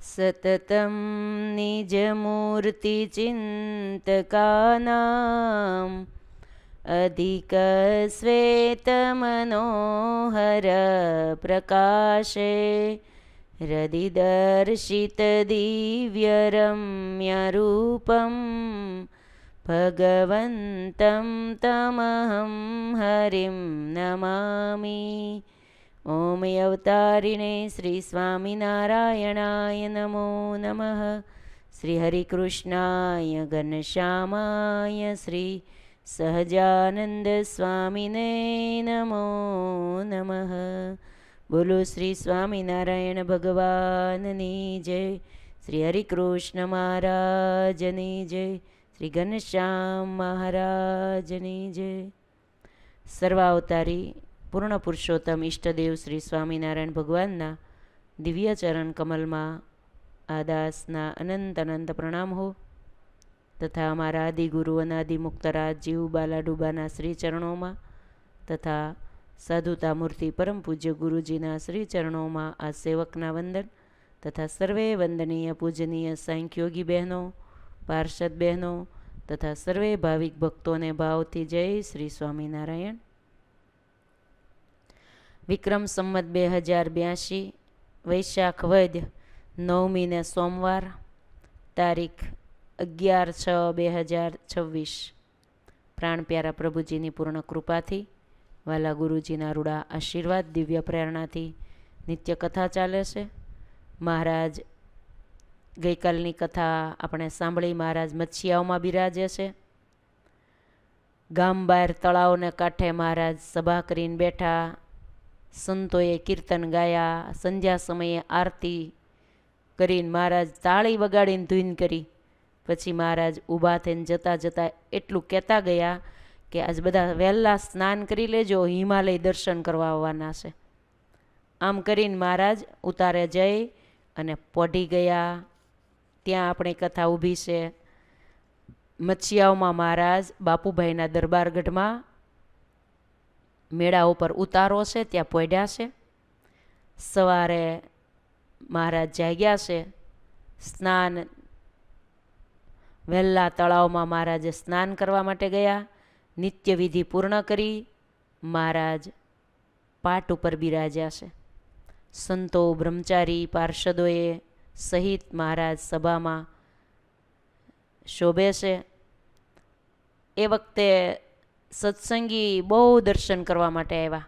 સતતં નિજમૂર્તિચિંતકાનાં અધિકશ્વેતમનોહર પ્રકાશે હૃદિદર્શિતદિવ્યરમ્યરૂપં ભગવન્तं તમહં હરિં નમામિ. ઓમ અવતારિણે શ્રી સ્વામિનારાયણાય નમો નમઃ. શ્રી હરિકૃષ્ણાય ઘનશ્યામાય શ્રી સહજાનંદ સ્વામિને નમો નમઃ. બોલો શ્રી સ્વામિનારાયણ ભગવાનની જય. શ્રી હરિકૃષ્ણ મહારાજની જય. શ્રી ઘનશ્યામ મહારાજની જય. સર્વાવતારી પૂર્ણ પુરુષોત્તમ ઈષ્ટદેવ શ્રી સ્વામિનારાયણ ભગવાનના દિવ્ય ચરણ કમલમાં આ દાસના અનંત અનંત પ્રણામ હો, તથા અમારા આદિગુરુ અનાદિ મુક્તરાજ જીવ બાલાડુબાના શ્રી ચરણોમાં તથા સાધુતા મૂર્તિ પરમ પૂજ્ય ગુરુજીના શ્રી ચરણોમાં આ સેવકના વંદન તથા સર્વે વંદનીય પૂજનીય સાંખ્યોગી બહેનો, પાર્ષદ બહેનો તથા સર્વે ભાવિક ભક્તોને ભાવથી જય શ્રી સ્વામિનારાયણ. વિક્રમ સંમત 2082 વૈશાખ વદ 9મીને સોમવાર, તારીખ 11/6/2026. પ્રાણ પ્યારા પ્રભુજીની પૂર્ણ કૃપાથી, વાલા ગુરુજીના રૂડા આશીર્વાદ, દિવ્ય પ્રેરણાથી નિત્ય કથા ચાલે છે. મહારાજ ગઈકાલની કથા આપણે સાંભળી. મહારાજ મચ્છિયાઓમાં બિરાજે છે. ગામ બહાર તળાવને કાંઠે મહારાજ સભા કરીને બેઠા. સંતોએ કીર્તન ગાયા. સંધ્યા સમયે આરતી કરીને મહારાજ તાળી વગાડીને ધૂન કરી. પછી મહારાજ ઊભા થઈને જતાં જતાં એટલું કહેતા ગયા કે આજ બધા વહેલા સ્નાન કરી લેજો, હિમાલય દર્શન કરવા આવવાના છે. આમ કરીને મહારાજ ઉતારે જઈ અને પોઢી ગયા. ત્યાં આપણી કથા ઊભી છે. મચ્છિયાઓમાં મહારાજ બાપુભાઈના દરબારગઢમાં મેળા ઉપર ઉતારો છે, ત્યાં પોઢ્યા છે. સવારે મહારાજ જાગ્યા છે. સ્નાન વહેલા તળાવમાં મહારાજે સ્નાન કરવા માટે ગયા. નિત્ય વિધિ પૂર્ણ કરી મહારાજ પાટ ઉપર બિરાજ્યા છે. સંતો, બ્રહ્મચારી, પાર્ષદોએ સહિત મહારાજ સભામાં શોભે છે. એ વખતે સત્સંગી બહુ દર્શન કરવા માટે આવ્યા.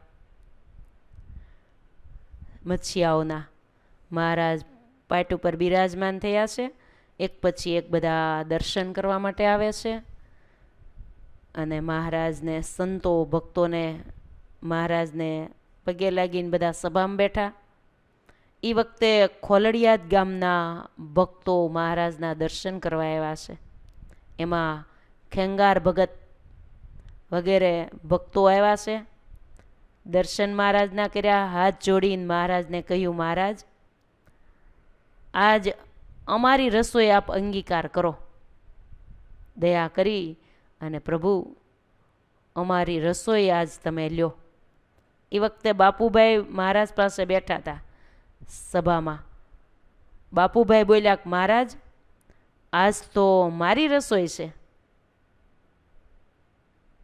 મચ્છિયાઓના મહારાજ પાટ ઉપર બિરાજમાન થયા છે. એક પછી એક બધા દર્શન કરવા માટે આવે છે. અને મહારાજને, સંતો ભક્તોને મહારાજને પગે લાગીને બધા સભામાં બેઠા. એ વખતે ખોલડિયાદ ગામના ભક્તો મહારાજના દર્શન કરવા આવ્યા છે. એમાં ખેંગાર ભગત વગેરે ભક્તો આવ્યા છે. દર્શન મહારાજના કર્યા. હાથ જોડીને મહારાજને કહ્યું, મહારાજ આજ અમારી રસોઈ આપ અંગીકાર કરો. દયા કરી અને પ્રભુ અમારી રસોઈ આજ તમે લ્યો. એ વખતે બાપુભાઈ મહારાજ પાસે બેઠા હતા સભામાં. બાપુભાઈ બોલ્યા કે મહારાજ આજ તો મારી રસોઈ છે.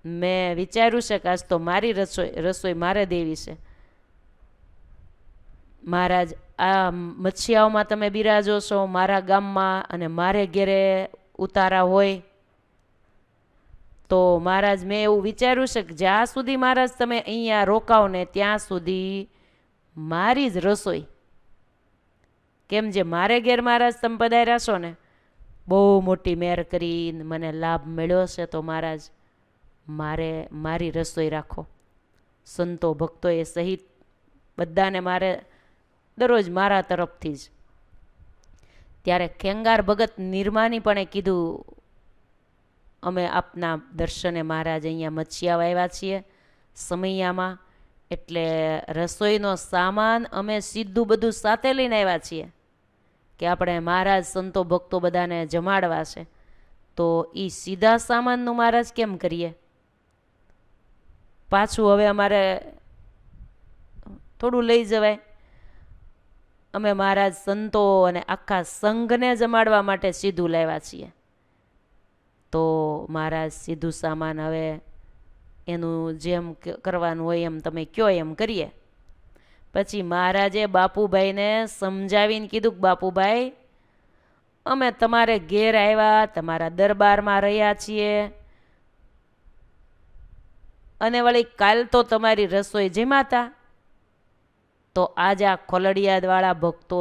મેં વિચાર્યું છે કે આજ તો મારી રસોઈ મારે દેવી છે. મહારાજ આ મચ્છિયાઓમાં તમે બિરાજો છો મારા ગામમાં, અને મારે ઘેરે ઉતારા હોય તો મહારાજ મેં એવું વિચાર્યું છે કે જ્યાં સુધી મહારાજ તમે અહીંયા રોકાવ ને ત્યાં સુધી મારી જ રસોઈ. કેમ જે મારે ઘેર મહારાજ તમે પધાર્યા છો ને, બહુ મોટી મહેર કરીને મને લાભ મળ્યો છે, તો મહારાજ મારી રસોઈ રાખો. સંતો ભક્તોએ સહિત બધાને મારે દરરોજ મારા તરફથી જ. ત્યારે ખેંગાર ભગત નિર્માનીપણે કીધું, અમે આપના દર્શને મહારાજ અહીંયા મચ્છિયાવા આવ્યા છીએ સમૈયામાં, એટલે રસોઈનો સામાન અમે સીધું બધું સાથે લઈને આવ્યા છીએ કે આપણે મહારાજ સંતો ભક્તો બધાને જમાડવા છે. તો એ સીધા સામાનનું મહારાજ કેમ કરીએ? પાછું હવે અમારે થોડું લઈ જવાય. અમે મહારાજ સંતો અને આખા સંઘને જમાડવા માટે સીધું લાવ્યા છીએ. તો મહારાજ સીધું સામાન હવે એનું જેમ કરવાનું હોય એમ તમે કયો એમ કરીએ. પછી મહારાજે બાપુભાઈને સમજાવીને કીધું કે બાપુભાઈ, અમે તમારે ઘેર આવ્યા, તમારા દરબારમાં રહ્યા છીએ, અને વળી કાલ તો તમારી રસોઈ જમાતા, તો આજે આ ખોલડિયાદવાળા ભક્તો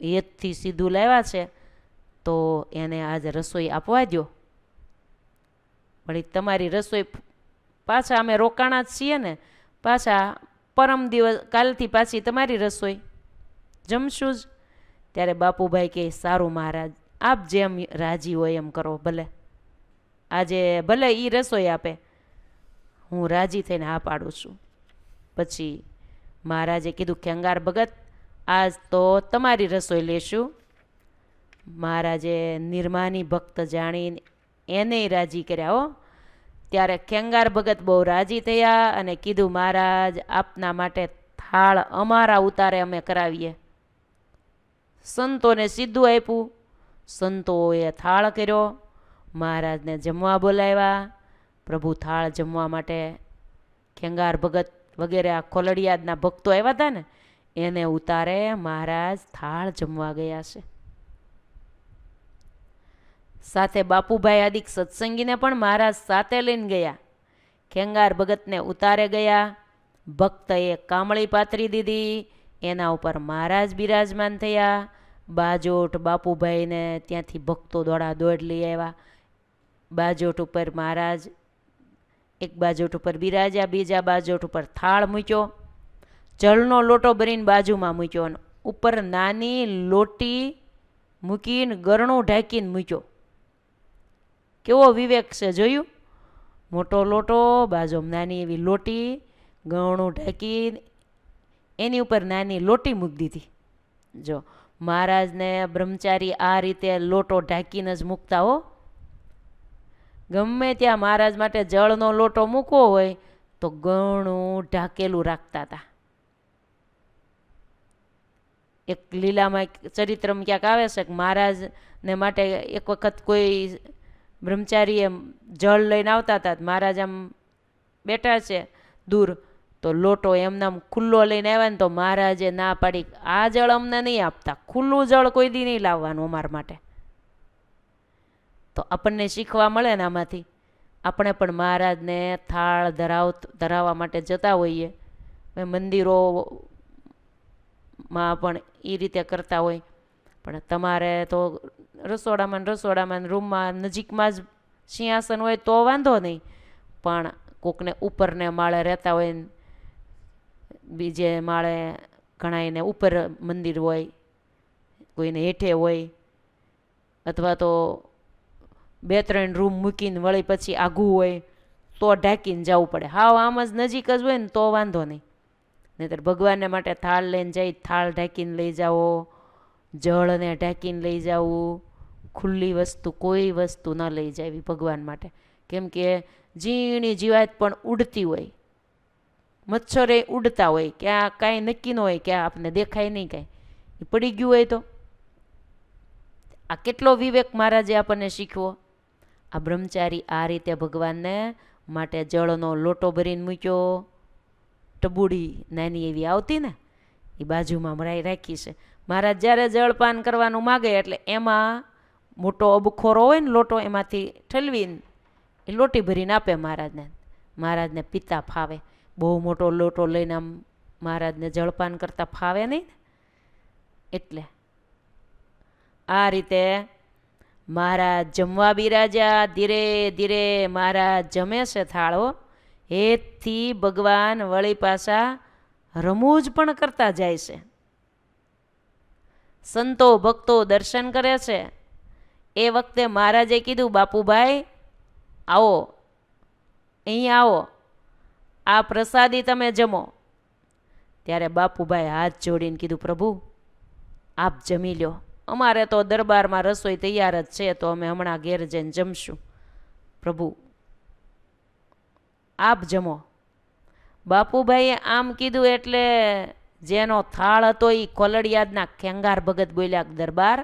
હેતથી સીધું લાવ્યા છે, તો એને આજે રસોઈ આપવા દો. વળી તમારી રસોઈ પાછા અમે રોકાણા જ છીએ ને, પાછા પરમ દિવસ કાલથી પાછી તમારી રસોઈ જમશું જ. ત્યારે બાપુભાઈ કહે, સારું મહારાજ, આપ જેમ રાજી હોય એમ કરો, ભલે આજે ભલે એ રસોઈ આપે, હું રાજી થઈને હા પાડું છું. પછી મહારાજે કીધું, ખેંગાર ભગત, આજ તો તમારી રસોઈ લેશું. મહારાજે નિર્માની ભક્ત જાણીને એને રાજી કર્યા હો. ત્યારે ખેંગાર ભગત બહુ રાજી થયા અને કીધું, મહારાજ આપના માટે થાળ અમારા ઉતારે અમે કરાવીએ. સંતોને સીધું આપ્યું, સંતોએ થાળ કર્યો, મહારાજને જમવા બોલાવ્યા. પ્રભુ થાળ જમવા માટે ખેંગાર ભગત વગેરે આ ખોલડિયાદના ભક્તો આવ્યા હતા ને, એને ઉતારે મહારાજ થાળ જમવા ગયા છે. સાથે બાપુભાઈ આદિક સત્સંગીને પણ મહારાજ સાથે લઈને ગયા. ખેંગાર ભગતને ઉતારે ગયા, ભક્તએ કામળી પાથરી દીધી, એના ઉપર મહારાજ બિરાજમાન થયા. બાજોટ બાપુભાઈને ત્યાંથી ભક્તો દોડા દોડ લઈ આવ્યા. બાજોટ ઉપર મહારાજ એક બાજોટ ઉપર બિરાજ્યા, બીજા બાજોટ ઉપર થાળ મૂક્યો, જળનો લોટો ભરીને બાજુમાં મૂક્યો, અને ઉપર નાની લોટી મૂકીને ગરણું ઢાંકીને મૂક્યો. કેવો વિવેક છે જોયું? મોટો લોટો, બાજુમાં નાની એવી લોટી, ગરણું ઢાંકીને એની ઉપર નાની લોટી મૂકી દીધી. જો મહારાજને બ્રહ્મચારી આ રીતે લોટો ઢાંકીને જ મૂકતા હો. ગમે ત્યાં મહારાજ માટે જળનો લોટો મૂકવો હોય તો ગણું ઢાંકેલું રાખતા હતા. એક લીલામાં ચરિત્રમાં ક્યાંક આવે છે કે મહારાજને માટે એક વખત કોઈ બ્રહ્મચારીએ જળ લઈને આવતા હતા. મહારાજ આમ બેઠા છે દૂર, તો લોટો એમનામ ખુલ્લો લઈને આવ્યા ને, તો મહારાજે ના પાડી, આ જળ અમને નહીં આપતા, ખુલ્લું જળ કોઈ દી નહીં લાવવાનું અમારા માટે. તો આપણને શીખવા મળે ને આમાંથી. આપણે પણ મહારાજને થાળ ધરાવવા માટે જતા હોઈએ, મંદિરોમાં પણ એ રીતે કરતા હોય. પણ તમારે તો રસોડામાં રૂમમાં નજીકમાં જ સિંહાસન હોય તો વાંધો નહીં, પણ કોકને ઉપરને માળે રહેતા હોય, બીજે માળે ઘણાઈને ઉપર મંદિર હોય, કોઈને હેઠે હોય, અથવા તો 2-3 રૂમ મૂકીને વળી પછી આઘું હોય, તો ઢાંકીને જવું પડે. હાવ આમ જ નજીક જ હોય ને તો વાંધો નહીં. નહીંતર ભગવાનને માટે થાળ લઈને જઈ, થાળ ઢાંકીને લઈ જાઓ, જળને ઢાંકીને લઈ જવું, ખુલ્લી વસ્તુ કોઈ વસ્તુ ન લઈ જાવી ભગવાન માટે. કેમ કે ઝીણી જીવાત પણ ઉડતી હોય, મચ્છરે ઉડતા હોય, કે આ કાંઈ નક્કી ન હોય, કે આપને દેખાય નહીં કાંઈ, એ પડી ગયું હોય તો. આ કેટલો વિવેક મહારાજે આપણને શીખવો. આ બ્રહ્મચારી આ રીતે ભગવાનને માટે જળનો લોટો ભરીને મૂક્યો. ટબુડી નાની એવી આવતી ને, એ બાજુમાં રાખી છે. મહારાજ જ્યારે જળપાન કરવાનું માગે એટલે એમાં મોટો અબખોરો હોય ને લોટો, એમાંથી ઠલવીને એ લોટી ભરીને આપે મહારાજને. મહારાજને પીતા ફાવે. બહુ મોટો લોટો લઈને આમ મહારાજને જળપાન કરતા ફાવે નહીં. એટલે આ રીતે મહારાજ જમવા બિરાજ્યા. ધીરે ધીરે મહારાજ જમે છે થાળો. હેતથી ભગવાન વળી પાછા રમૂજ પણ કરતા જાય છે. સંતો ભક્તો દર્શન કરે છે. એ વખતે મહારાજે કીધું, બાપુભાઈ આવો, અહીંયા આવો, આ પ્રસાદી તમે જમો. ત્યારે બાપુભાઈ હાથ જોડીને કીધું, પ્રભુ આપ જમી લો, અમારે તો દરબારમાં રસોઈ તૈયાર જ છે, તો અમે હમણાં ઘેર જઈને જમશું. પ્રભુ આપ જમો. બાપુભાઈએ આમ કીધું એટલે જેનો થાળ હતો એ કોલડિયાદના ખેંગાર ભગત બોલ્યા, દરબાર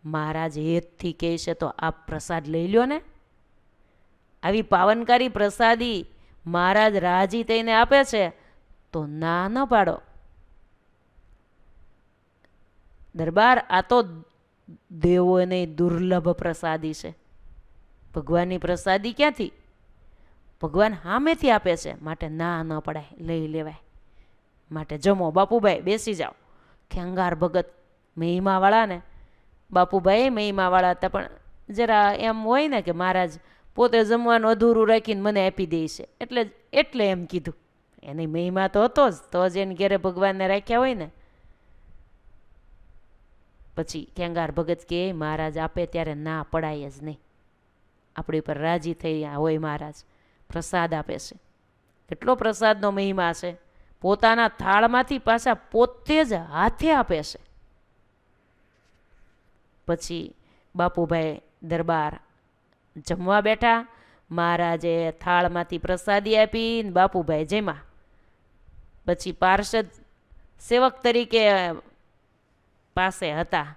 મહારાજ હેતથી કહે છે તો આપ પ્રસાદ લઈ લ્યો ને. આવી પાવનકારી પ્રસાદી મહારાજ રાજી થઈને આપે છે તો ના ન પાડો. દરબાર આ તો દેવોને દુર્લભ પ્રસાદી છે. ભગવાનની પ્રસાદી ક્યાંથી? ભગવાન સામેથી આપે છે, માટે ના ન પડાય, લઈ લેવાય. માટે જમો બાપુભાઈ, બેસી જાઓ. ખેંગાર ભગત મહિમાવાળા ને, બાપુભાઈ મહિમાવાળા હતા, પણ જરા એમ હોય ને કે મહારાજ પોતે જમવાનું અધૂરું રાખીને મને આપી દે છે, એટલે એમ કીધું. એની મહિમા તો હતો જ, તો જ એને ઘેરે ભગવાનને રાખ્યા હોય ને. પછી ખેંગાર ભગત કે મહારાજ આપે ત્યારે ના પડાય જ નહીં, આપણી પર રાજી થઈ હોય મહારાજ, પ્રસાદ આપે છે. કેટલો પ્રસાદનો મહિમા છે. પોતાના થાળમાંથી પાછા પોતે જ હાથે આપે છે. પછી બાપુભાઈ દરબાર જમવા બેઠા. મહારાજે થાળમાંથી પ્રસાદી આપી, બાપુભાઈ જેમાં. પછી પાર્ષદ સેવક તરીકે પાસે હતા,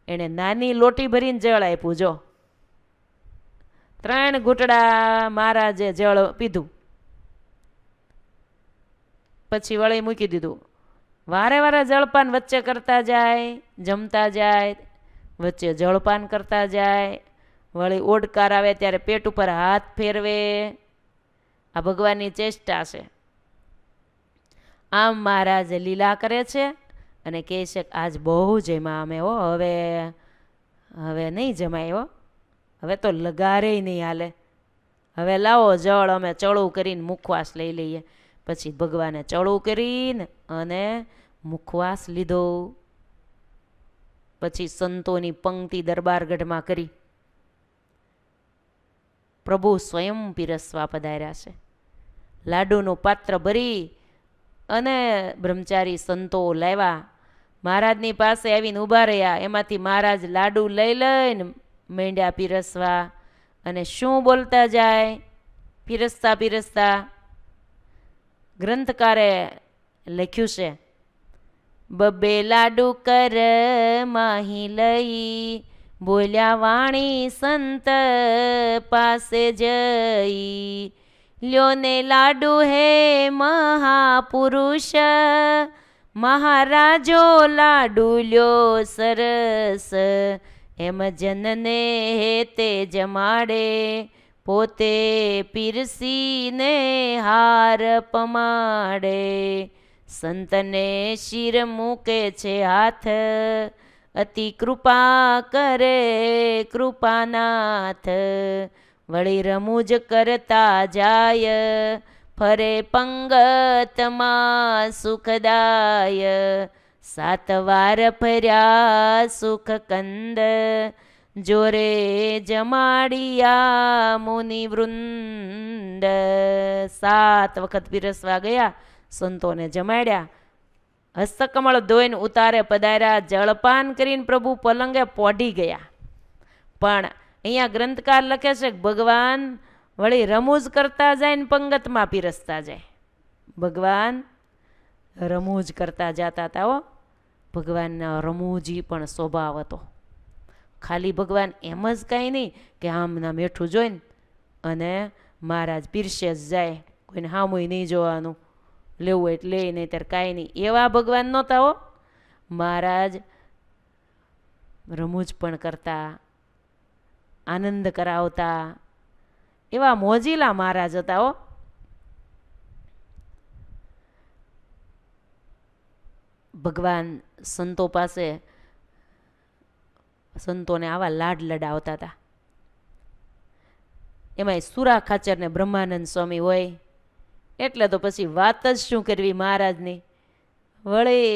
એણે નાની લોટી ભરીને જળ આપ્યું. જો 3 ઘૂંટડા મહારાજે જળ પીધું, પછી વળી મૂકી દીધું. વારે વારે જળપાન વચ્ચે કરતા જાય, જમતા જાય, વચ્ચે જળપાન કરતા જાય. વળી ઓડકાર આવે ત્યારે પેટ ઉપર હાથ ફેરવે. આ ભગવાનની ચેષ્ટા છે. આમ મહારાજ લીલા કરે છે અને કહે છે કે આજ બહુ જમ્યા અમે, હો હવે નહીં જમાય, હો હવે તો લગારે નહીં હાલે, હવે લાવો જળ અમે ચડું કરીને મુખવાસ લઈ લઈએ. પછી ભગવાને ચડું કરીને અને મુખવાસ લીધો. પછી સંતોની પંક્તિ દરબારગઢમાં કરી. પ્રભુ સ્વયં પીરસવા પધાર્યા છે. લાડુનું પાત્ર ભરી અને બ્રહ્મચારી સંતો લાવ્યા. મહારાજની પાસે આવીને ઊભા રહ્યા. એમાંથી મહારાજ લાડુ લઈ લઈને માંડ્યા પીરસવા. અને શું બોલતા જાય પીરસતા પીરસતા? ગ્રંથકારે લખ્યું છે, બબે લાડુ કર માહી લઈ, બોલ્યા વાણી સંત પાસે જઈ. લ્યો ને લાડુ હે મહાપુરુષ, મહારાજો લાડુ લ્યો સરસ. એમ જનને હેતે જમાડે, પોતે પીરસીને હાર પમાડે. સંતને શિર મૂકે છે હાથ, અતિ કૃપા કરે કૃપાનાથ. વળી રમૂજ કરતા જાય, ફરે પંગતમાં સુખદાય. 7 વાર ફર્યા સુખ કંદ, જોરે જમાડિયા મુનિવૃંદ. 7 વખત પીરસવા ગયા, સંતોને જમાડ્યા. હસ્તકમળ ધોઈને ઉતારે પધાર્યા. જળપાન કરીને પ્રભુ પલંગે પોઢી ગયા. પણ અહીંયા ગ્રંથકાર લખે છે કે ભગવાન વળી રમૂજ કરતા જાય ને પંગતમાં પીરસતા જાય. ભગવાન રમૂજ કરતા જતા હતા. હો, ભગવાનના રમૂજી પણ સ્વભાવ હતો. ખાલી ભગવાન એમ જ કાંઈ નહીં કે આમ ના મેઠું જોઈને અને મહારાજ પીરસે જ જાય, કોઈને હામુય નહીં જોવાનું, લેવું એટલે લે, નહીં ત્યારે કાંઈ નહીં. એવા ભગવાન નહોતા. હો, મહારાજ રમૂજ પણ કરતા, આનંદ કરાવતા, એવા મોજીલા મહારાજ હતા. હો, ભગવાન સંતો પાસે સંતોને આવા લાડ લડાવતા હતા. એમાંય સુરા ખાચર ને બ્રહ્માનંદ સ્વામી હોય એટલે તો પછી વાત જ શું કરવી મહારાજની. વળી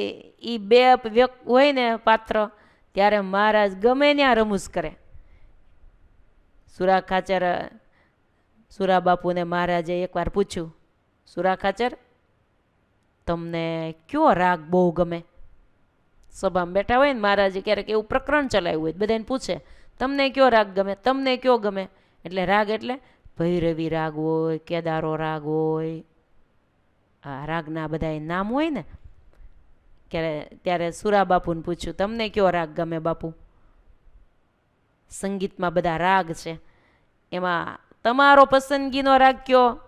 એ 2 વ્યક્તિ હોય ને પાત્ર, ત્યારે મહારાજ ગમે ત્યાં રમૂજ કરે. સુરા ખાચર સુરા બાપુને મહારાજે એકવાર પૂછ્યું, સુરા ખાચર તમને કયો રાગ બહુ ગમે? સભામાં બેઠા હોય ને મહારાજે ક્યારેક એવું પ્રકરણ ચલાવ્યું હોય, બધાને પૂછે તમને કયો રાગ ગમે, તમને કયો ગમે? એટલે રાગ એટલે ભૈરવી રાગ હોય, કેદારો રાગ હોય, આ રાગના બધા નામ હોય ને. ત્યારે સુરા બાપુને પૂછ્યું, તમને કયો રાગ ગમે બાપુ? સંગીતમાં બધા રાગ છે, એમાં તમારો પસંદગીનો રાગ કયો?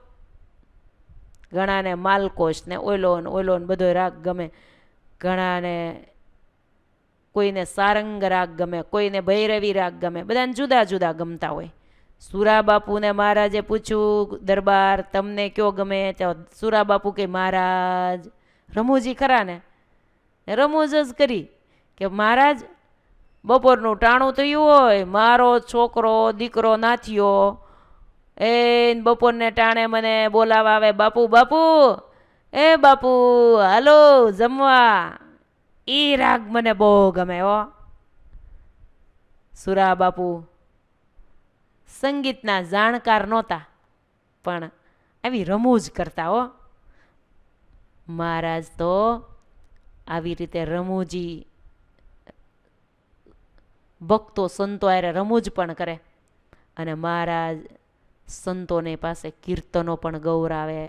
ઘણાને માલકોશ ને ઓયલો ને બધો રાગ ગમે, ઘણાને કોઈને સારંગ રાગ ગમે, કોઈને ભૈરવી રાગ ગમે, બધાને જુદા જુદા ગમતા હોય. સુરા બાપુને મહારાજે પૂછ્યું, દરબાર તમને કયો ગમે? તો સુરા બાપુ કે મહારાજ રમૂજી ખરા ને, રમૂજ જ કરી કે મહારાજ બપોરનું ટાણું થયું હોય, મારો છોકરો દીકરો નાથ્યો, એ બપોરને ટાણે મને બોલાવા આવે, બાપુ બાપુ, એ બાપુ હાલો જમવા. એ રાગ મને બહુ ગમે હો. સુરા બાપુ સંગીતના જાણકાર નહોતા, પણ આવી રમૂજ કરતા હો. મહારાજ તો આવી રીતે રમૂજી ભક્તો સંતો આરે રમૂજ પણ કરે, અને મહારાજ સંતોને પાસે કીર્તનો પણ ગૌરાવે,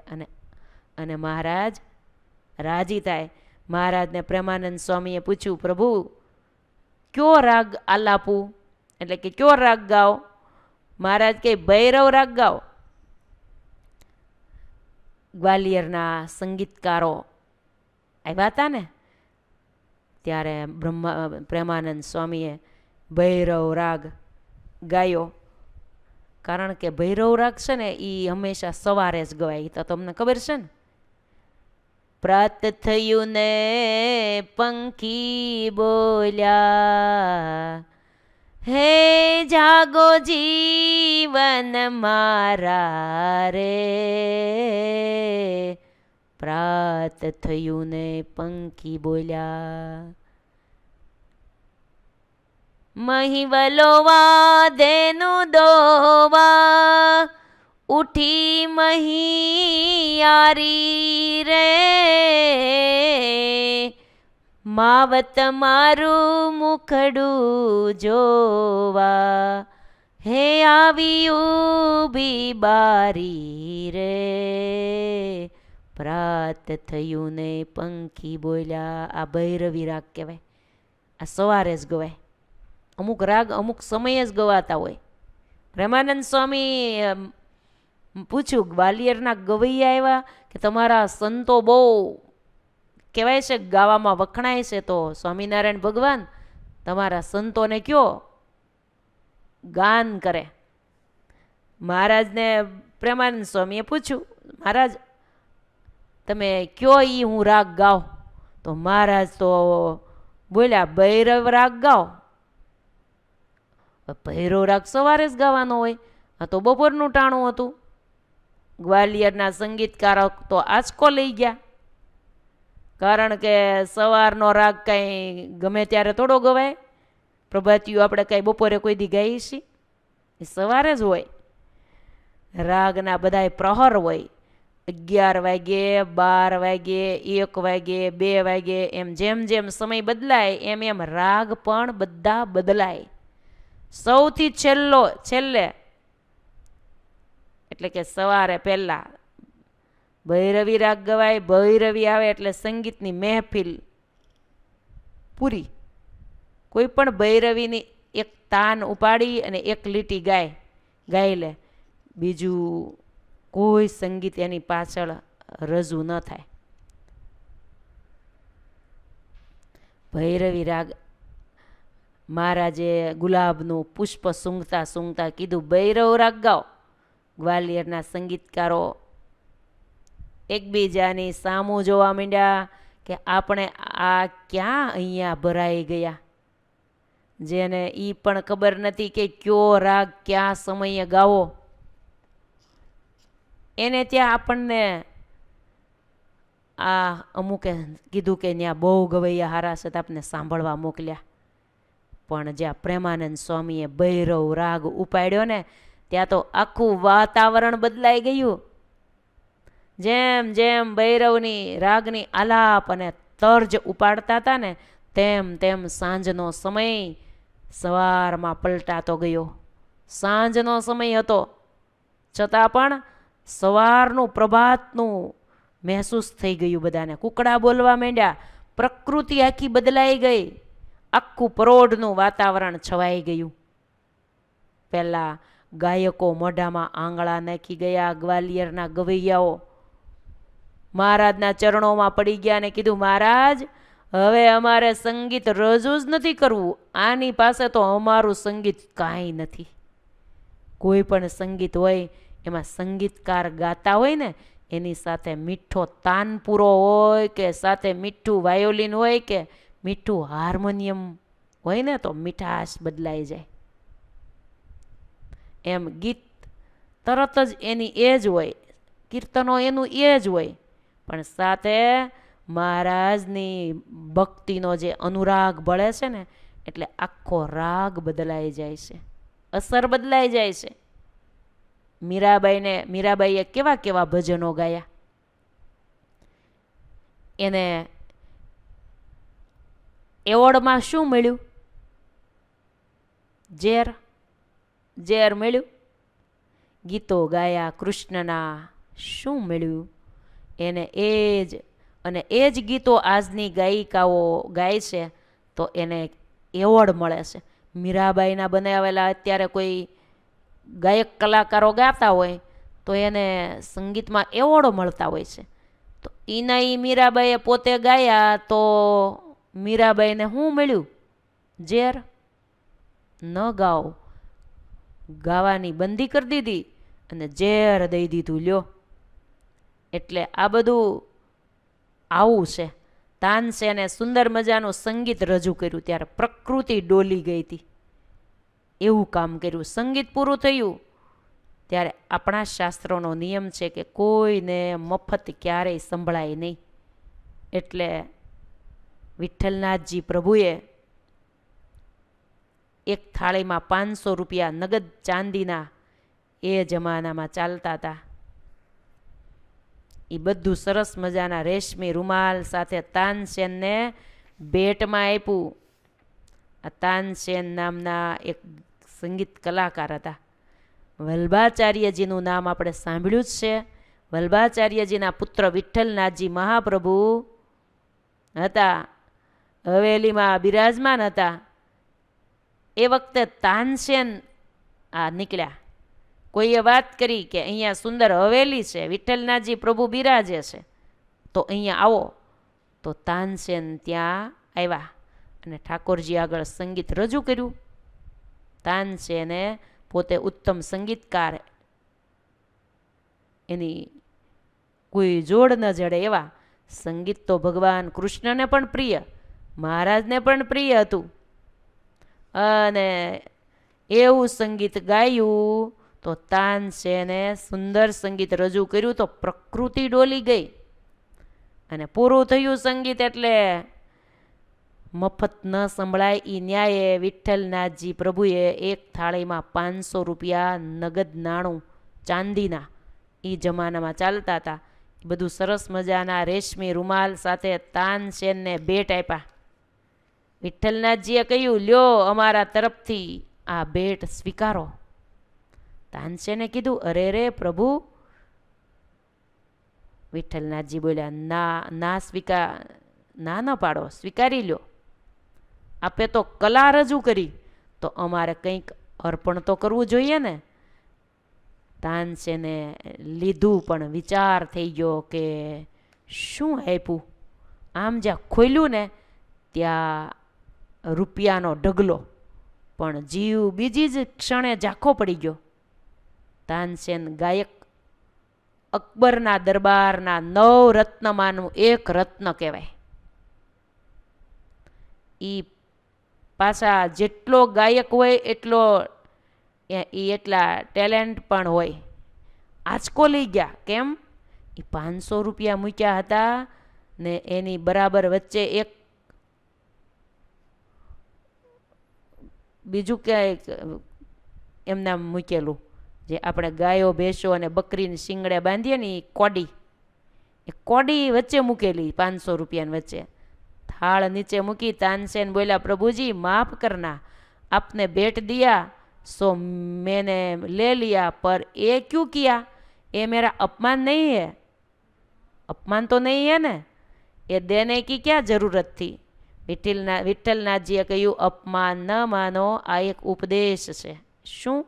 અને મહારાજ રાજી થાય. મહારાજને પ્રેમાનંદ સ્વામીએ પૂછ્યું, પ્રભુ કયો રાગ આલાપું, એટલે કે કયો રાગ ગાઓ? મહારાજ કે ભૈરવ રાગ ગાઓ. ગ્વાલિયરના સંગીતકારો આવ્યા હતા ને, ત્યારે પ્રેમાનંદ સ્વામીએ ભૈરવ રાગ ગાયો. કારણ કે ભૈરવ રાગ છે ને એ હંમેશા સવારે જ ગવાય, તો તમને ખબર છે ને. પ્રાત થયું ને પંખી બોલ્યા, હે જાગો જીવન મારા રે. પ્રાત થયું ને પંખી બોલ્યા, મહિવલો વાદેનું દોવા, ઉઠી મહિયારી રે. માવત મારું મુખડું જોવા, હે આવી ઊભી બારી રે. પ્રાત થયું ને પંખી બોલ્યા. આ ભૈરવી રાગ કહેવાય, આ સવારે જ ગવાય. અમુક રાગ અમુક સમયે જ ગવાતા હોય. પ્રેમાનંદ સ્વામી પૂછ્યું, ગ્વાલિયરના ગવૈયા આવ્યા કે તમારા સંતો બહુ કહેવાય છે, ગાવામાં વખણાય છે, તો સ્વામિનારાયણ ભગવાન તમારા સંતોને કયો ગાન કરે. મહારાજને પ્રેમાનંદ સ્વામીએ પૂછ્યું, મહારાજ તમે કયો ઈ હું રાગ ગાઉં? તો મહારાજ તો બોલ્યા, ભૈરવ રાગ ગાઓ. ભૈરવ રાગ સવારે જ ગાવાનો હોય, આ તો બપોરનું ટાણું હતું. ગ્વાલિયરના સંગીતકારો તો આંચકો લઈ ગયા, કારણ કે સવારનો રાગ કાંઈ ગમે ત્યારે થોડો ગવાય. પ્રભાતિયું આપણે કાંઈ બપોરે કોઈ દી ગાઈએ છીએ? એ સવારે જ હોય. રાગના બધાય પ્રહર હોય, 11 વાગે, 12 વાગે, 1 વાગે, 2 વાગે, એમ જેમ જેમ સમય બદલાય એમ એમ રાગ પણ બધા બદલાય. સૌથી છેલ્લે એટલે કે સવારે પહેલા ભૈરવી રાગ ગવાય. ભૈરવી આવે એટલે સંગીતની મહેફિલ પૂરી. કોઈ પણ ભૈરવીની એક તાન ઉપાડી અને એક લીટી ગાઈ લે, બીજું કોઈ સંગીત એની પાછળ રજૂ ન થાય. ભૈરવી રાગ મહારાજે ગુલાબનું પુષ્પ સૂંઘતા સૂંઘતા કીધું, ભૈરવ રાગ ગાઓ. ગ્વાલિયરના સંગીતકારો એકબીજાની સામું જોવા માંડ્યા કે આપણે આ ક્યાં અહીંયા ભરાઈ ગયા. જેને એ પણ ખબર નથી કે કયો રાગ ક્યાં સમયે ગાવો, એને ત્યાં આપણને આ અમુકે કીધું કે ત્યાં બહુ ગવૈયા હારા છે, આપને સાંભળવા મોકલ્યા. પણ જ્યાં પ્રેમાનંદ સ્વામીએ ભૈરવ રાગ ઉપાડ્યો ને, ત્યાં તો આખું વાતાવરણ બદલાઈ ગયું. જેમ જેમ ભૈરવની રાગની આલાપ અને તર્જ ઉપાડતા હતા ને, તેમ તેમ સાંજનો સમય સવારમાં પલટાતો ગયો. સાંજનો સમય હતો છતાં પણ સવારનું પ્રભાતનું મહેસૂસ થઈ ગયું બધાને. કુકડા બોલવા માંડ્યા, પ્રકૃતિ આખી બદલાઈ ગઈ, આખું પરોઢનું વાતાવરણ છવાઈ ગયું. પહેલાં ગાયકો મોઢામાં આંગળા નાખી ગયા, ગ્વાલિયરના ગવૈયાઓ મહારાજના ચરણોમાં પડી ગયા અને કીધું, મહારાજ હવે અમારે સંગીત રજૂ જ નથી કરવું, આની પાસે તો અમારું સંગીત કાંઈ નથી. કોઈ પણ સંગીત હોય એમાં સંગીતકાર ગાતા હોય ને એની સાથે મીઠો તાનપુરો હોય કે સાથે મીઠું વાયોલિન હોય કે મીઠું હાર્મોનિયમ હોય ને તો મીઠાશ બદલાઈ જાય. એમ ગીત તરત જ એની એ જ હોય, કીર્તનો એનું એ જ હોય, પણ સાથે મહારાજની ભક્તિનો જે અનુરાગ બળે છે ને એટલે આખો રાગ બદલાઈ જાય છે, અસર બદલાઈ જાય છે. મીરાબાઈએ કેવા કેવા ભજનો ગાયા. એને એવોર્ડમાં શું મળ્યું? ઝેર મળ્યું. ગીતો ગાયા કૃષ્ણના, શું મળ્યું એને? એ જ ગીતો આજની ગાયિકાઓ ગાય છે તો એને એવોર્ડ મળે છે. મીરાબાઈના બનાવેલા અત્યારે કોઈ ગાયક કલાકારો ગાતા હોય તો એને સંગીતમાં એવોર્ડો મળતા હોય છે. તો એ મીરાબાઈએ પોતે ગાયા તો મીરાબાઈને શું મળ્યું? ઝેર. ન ગાઓ, ગાવાની બંધી કરી દીધી અને ઝેર દઈ દીધું, લ્યો. એટલે આ બધું આવું છે. તાનસેને સુંદર મજાનું સંગીત રજૂ કર્યું ત્યારે પ્રકૃતિ ડોલી ગઈ હતી, એવું કામ કર્યું. સંગીત પૂરું થયું ત્યારે આપણા શાસ્ત્રોનો નિયમ છે કે કોઈને મફત ક્યારેય સંભળાય નહીં. એટલે વિઠ્ઠલનાથજી પ્રભુએ એક થાળીમાં 500 રૂપિયા નગદ ચાંદીના એ જમાનામાં ચાલતા હતા. એ બધું સરસ મજાના રેશમી રૂમાલ સાથે તાનસેનને ભેટમાં આપ્યું. આ તાનસેન નામના એક સંગીત કલાકાર હતા. વલ્ભાચાર્યજીનું નામ આપણે સાંભળ્યું જ છે. વલ્ભાચાર્યજીના પુત્ર વિઠ્ઠલનાથજી મહાપ્રભુ હતા, હવેલીમાં બિરાજમાન હતા. એ વખતે તાનસેન નીકળ્યા. કોઈએ વાત કરી કે અહીંયા સુંદર હવેલી છે, વિઠ્ઠલનાથજી પ્રભુ બિરાજે છે, તો અહીંયા આવો. તો તાનસેન ત્યાં આવ્યા અને ઠાકોરજી આગળ સંગીત રજૂ કર્યું. તાનસેને પોતે ઉત્તમ સંગીતકાર, એની કોઈ જોડ ન જડે એવા સંગીત તો ભગવાન કૃષ્ણને પણ પ્રિય, મહારાજને પણ પ્રિય હતું. અને એવું સંગીત ગાયું તો તાનસેને સુંદર સંગીત રજૂ કર્યું તો પ્રકૃતિ ડોલી ગઈ. અને પૂરું થયું સંગીત એટલે મફત ન સંભળાય એ ન્યાયે વિઠ્ઠલનાથજી પ્રભુએ એક થાળીમાં 500 રૂપિયા નગદ નાણું ચાંદીના, એ જમાનામાં ચાલતા હતા, બધું સરસ મજાના રેશમી રૂમાલ સાથે તાનસેનને ભેટ આપ્યા. વિઠ્ઠલનાથજીએ કહ્યું, લ્યો અમારા તરફથી આ ભેટ સ્વીકારો. તાનસેને કીધું, અરે રે પ્રભુ. વિઠ્ઠલનાથજી બોલ્યા, ના ન પાડો, સ્વીકારી લ્યો. આપે તો કલા રજૂ કરી તો અમારે કંઈક અર્પણ તો કરવું જોઈએ ને. તાનસેને લીધું પણ વિચાર થઈ ગયો કે શું આપ્યું. આમ જ્યાં ખોલ્યું ને ત્યાં રૂપિયાનો ઢગલો, પણ જીવ બીજી જ ક્ષણે ઝાંખો પડી ગયો. તાનસેન ગાયક, અકબરના દરબારના 9 રત્નમાંનું એક રત્ન કહેવાય. એ પાછા જેટલો ગાયક હોય એટલા ટેલેન્ટ પણ હોય. આંચકો લઈ ગયા. કેમ? એ 500 રૂપિયા મૂક્યા હતા ને એની બરાબર વચ્ચે એક બીજું ક્યાંય એમના મૂકેલું, જે આપણે ગાયો ભેંસો અને બકરીને શિંગડે બાંધીએ ને એ કોડી વચ્ચે મૂકેલી 500 રૂપિયાની વચ્ચે. થાળ નીચે મૂકી તાનસેન બોલ્યા, પ્રભુજી માફ કરના, આપને भेंट दिया सो मैंने ले लिया, पर ये क्यों किया? ये मेरा अपमान नहीं है, अपमान तो नहीं है ना? એ દેને કી ક્યાં જરૂરત થी. વિઠ્ઠલનાથજીએ કહ્યું, અપમાન ન માનો, આ એક ઉપદેશ છે. શું?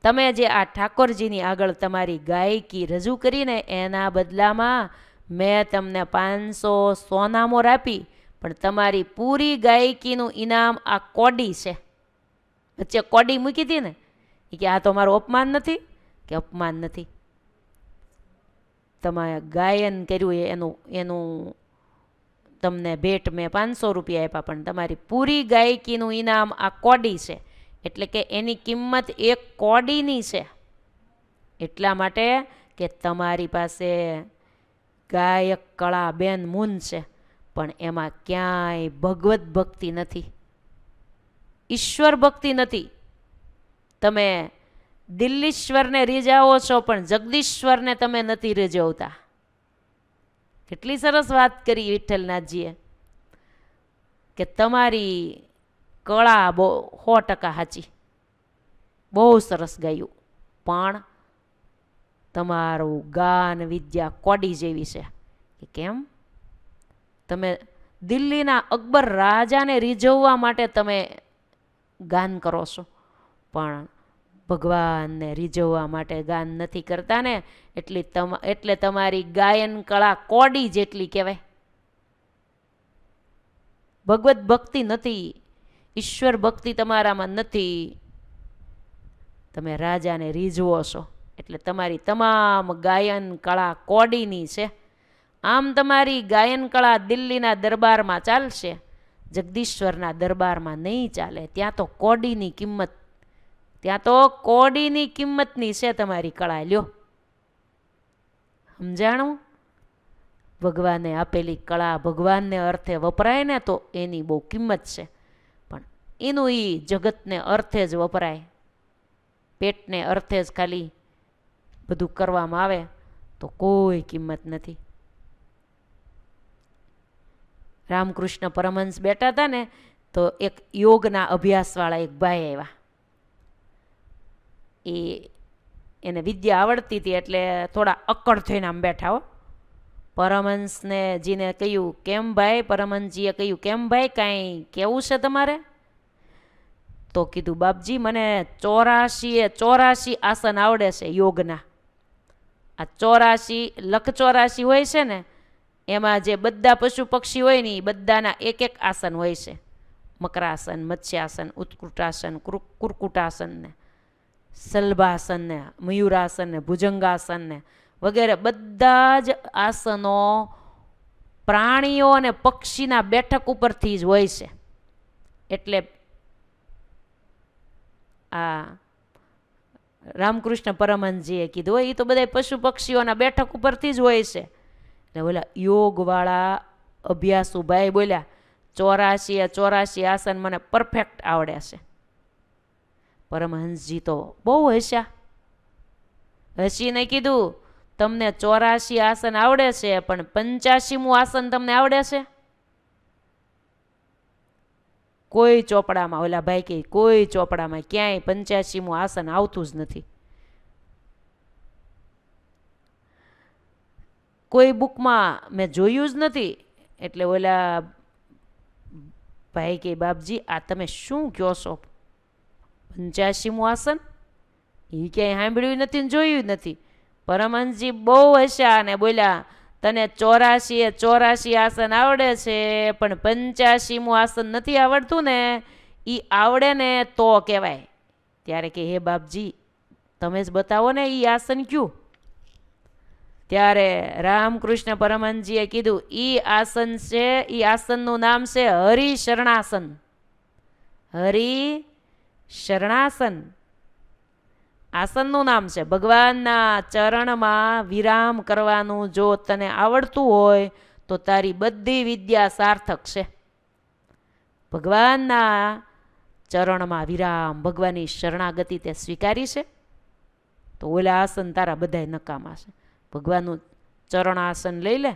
તમે જે આ ઠાકોરજીની આગળ તમારી ગાયકી રજૂ કરીને એના બદલામાં મેં તમને 500 સોનામોર આપી, પણ તમારી પૂરી ગાયકીનું ઇનામ આ કોડી છે. વચ્ચે કોડી મૂકી હતી ને, કે આ તો મારું અપમાન નથી, કે અપમાન નથી. તમે ગાયન કર્યું એનું તમને ભેટ મેં 500 રૂપિયા આપ્યા, પણ તમારી પૂરી ગાયકીનું ઇનામ આ કોડી છે. એટલે કે એની કિંમત 1 કોડીની છે. એટલા માટે કે તમારી પાસે ગાયક કળા બેન મૂન છે, પણ એમાં ક્યાંય ભગવત ભક્તિ નથી, ઈશ્વર ભક્તિ નથી. તમે દિલ્હીશ્વરને રીઝાવો છો, પણ જગદીશ્વરને તમે નથી રીઝવતા. કેટલી સરસ વાત કરી વિઠ્ઠલનાથજીએ, કે તમારી કળા 100% સાચી, બહુ સરસ ગાયું, પણ તમારું ગાન વિદ્યા કોડી જેવી છે. કે કેમ? તમે દિલ્હીના અકબર રાજાને રીઝવવા માટે તમે ગાન કરો છો, પણ ભગવાનને રીઝવવા માટે ગાન નથી કરતા ને, એટલે તમારી ગાયન કળા કોડી જેટલી કહેવાય. ભગવત ભક્તિ નથી, ઈશ્વર ભક્તિ તમારામાં નથી. તમે રાજાને રીઝવો છો, એટલે તમારી તમામ ગાયન કળા કોડીની છે. આમ તમારી ગાયન કળા દિલ્હીના દરબારમાં ચાલશે, જગદીશ્વરના દરબારમાં નહીં ચાલે. ત્યાં તો કોડીની કિંમત, ત્યાં તો કોડીની કિંમતની છે તમારી કળા. લ્યો, સમજાણું? ભગવાને આપેલી કળા ભગવાનને અર્થે વપરાય ને તો એની બહુ કિંમત છે, પણ એનું જગતને અર્થે જ વપરાય, પેટને અર્થે જ ખાલી બધું કરવામાં આવે તો કોઈ કિંમત નથી. રામકૃષ્ણ પરમહંસ બેઠા હતા ને, તો એક યોગના અભ્યાસવાળા એક ભાઈ આવ્યા. એને વિદ્યા આવડતી હતી, એટલે થોડા અક્કડ થઈને આમ બેઠા હો. પરમહંસને જીને કહ્યું, કેમ ભાઈ? પરમહંસજીએ કહ્યું, કેમ ભાઈ, કાંઈ કેવું છે તમારે? તો કીધું, બાપજી મને 84 આસન આવડે છે યોગના. આ 84 લખ 84 હોય છે ને, એમાં જે બધા પશુ પક્ષી હોય ને, એ બધાના એક આસન હોય છે. મકરાસન, મત્સ્યાસન, ઉત્કૃટાસન, કુર્કુટાસન ને સલભાસન ને મયુરાસન ને ભુજંગાસન ને વગેરે બધા જ આસનો પ્રાણીઓ અને પક્ષીના બેઠક ઉપરથી જ હોય છે. એટલે આ રામકૃષ્ણ પરમહંસજીએ કીધું, એ તો બધા પશુ પક્ષીઓના બેઠક ઉપરથી જ હોય છે. એટલે બોલા યોગવાળા અભ્યાસુ ભાઈ બોલ્યા, 84 આસન મને પરફેક્ટ આવડે છે. પરમહંસજી તો બહુ હસ્યા. હસીને કીધું, તમને 84 આસન આવડે છે, પણ 85મું આસન તમને આવડે છે? કોઈ ચોપડામાં, ઓલા ભાઈ કે કોઈ ચોપડામાં ક્યાંય 85મું આસન આવતું જ નથી. કોઈ બુકમાં મેં જોયું જ નથી. એટલે ઓલા ભાઈ કે, બાપજી આ તમે શું કહો છો? 85મું આસન એ ક્યાંય સાંભળ્યું નથી ને જોયું નથી. પરમહંસજી બહુ હસ્યા અને બોલ્યા, તને 84 આસન આવડે છે, પણ 85મું આસન નથી આવડતું ને, એ આવડે ને તો કહેવાય. ત્યારે કે, હે બાપજી તમે જ બતાવો ને એ આસન કયું? ત્યારે રામકૃષ્ણ પરમહંસજીએ કીધું, એ આસન છે, એ આસનનું નામ છે હરિશરણાસન. હરિશરણાસન આસનનું નામ છે. ભગવાનના ચરણમાં વિરામ કરવાનું જો તને આવડતું હોય તો તારી બધી વિદ્યા સાર્થક છે. ભગવાનના ચરણમાં વિરામ, ભગવાનની શરણાગતિ તે સ્વીકારી છે, તો ઓલા આસન તારા બધાય નકામા છે. ભગવાનનું ચરણાસન લઈ લે.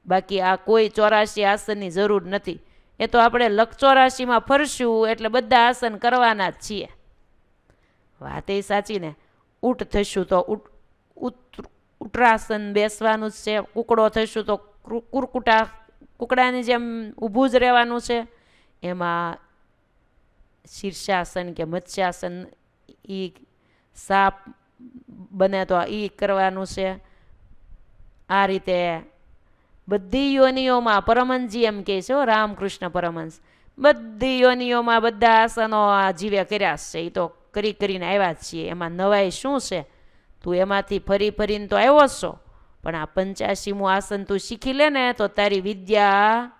બાકી આ કોઈ 84 આસનની જરૂર નથી. એ તો આપણે લખ 84માં ફરશું એટલે બધા આસન કરવાના જ છીએ. વાત એ સાચી ને. ઊંટ થશું તો ઉટરાસન બેસવાનું જ છે. કુકડો થઈશું તો કુકડાની જેમ ઊભું જ રહેવાનું છે. એમાં શીર્ષાસન કે મત્સ્યાસન, એ સાપ બને તો એ કરવાનું છે. આ રીતે બધી યોનિઓમાં પરમહંસજી એમ કહે છે, રામકૃષ્ણ પરમહંસ, બધી યોનિઓમાં બધા આસનો આ જીવે કર્યા છે. એ તો કરીને આવ્યા જ છીએ. એમાં નવાઈ શું છે? તું એમાંથી ફરીને તો આવ્યો છો, પણ આ 85મું આસન તું શીખી લે ને તો તારી વિદ્યા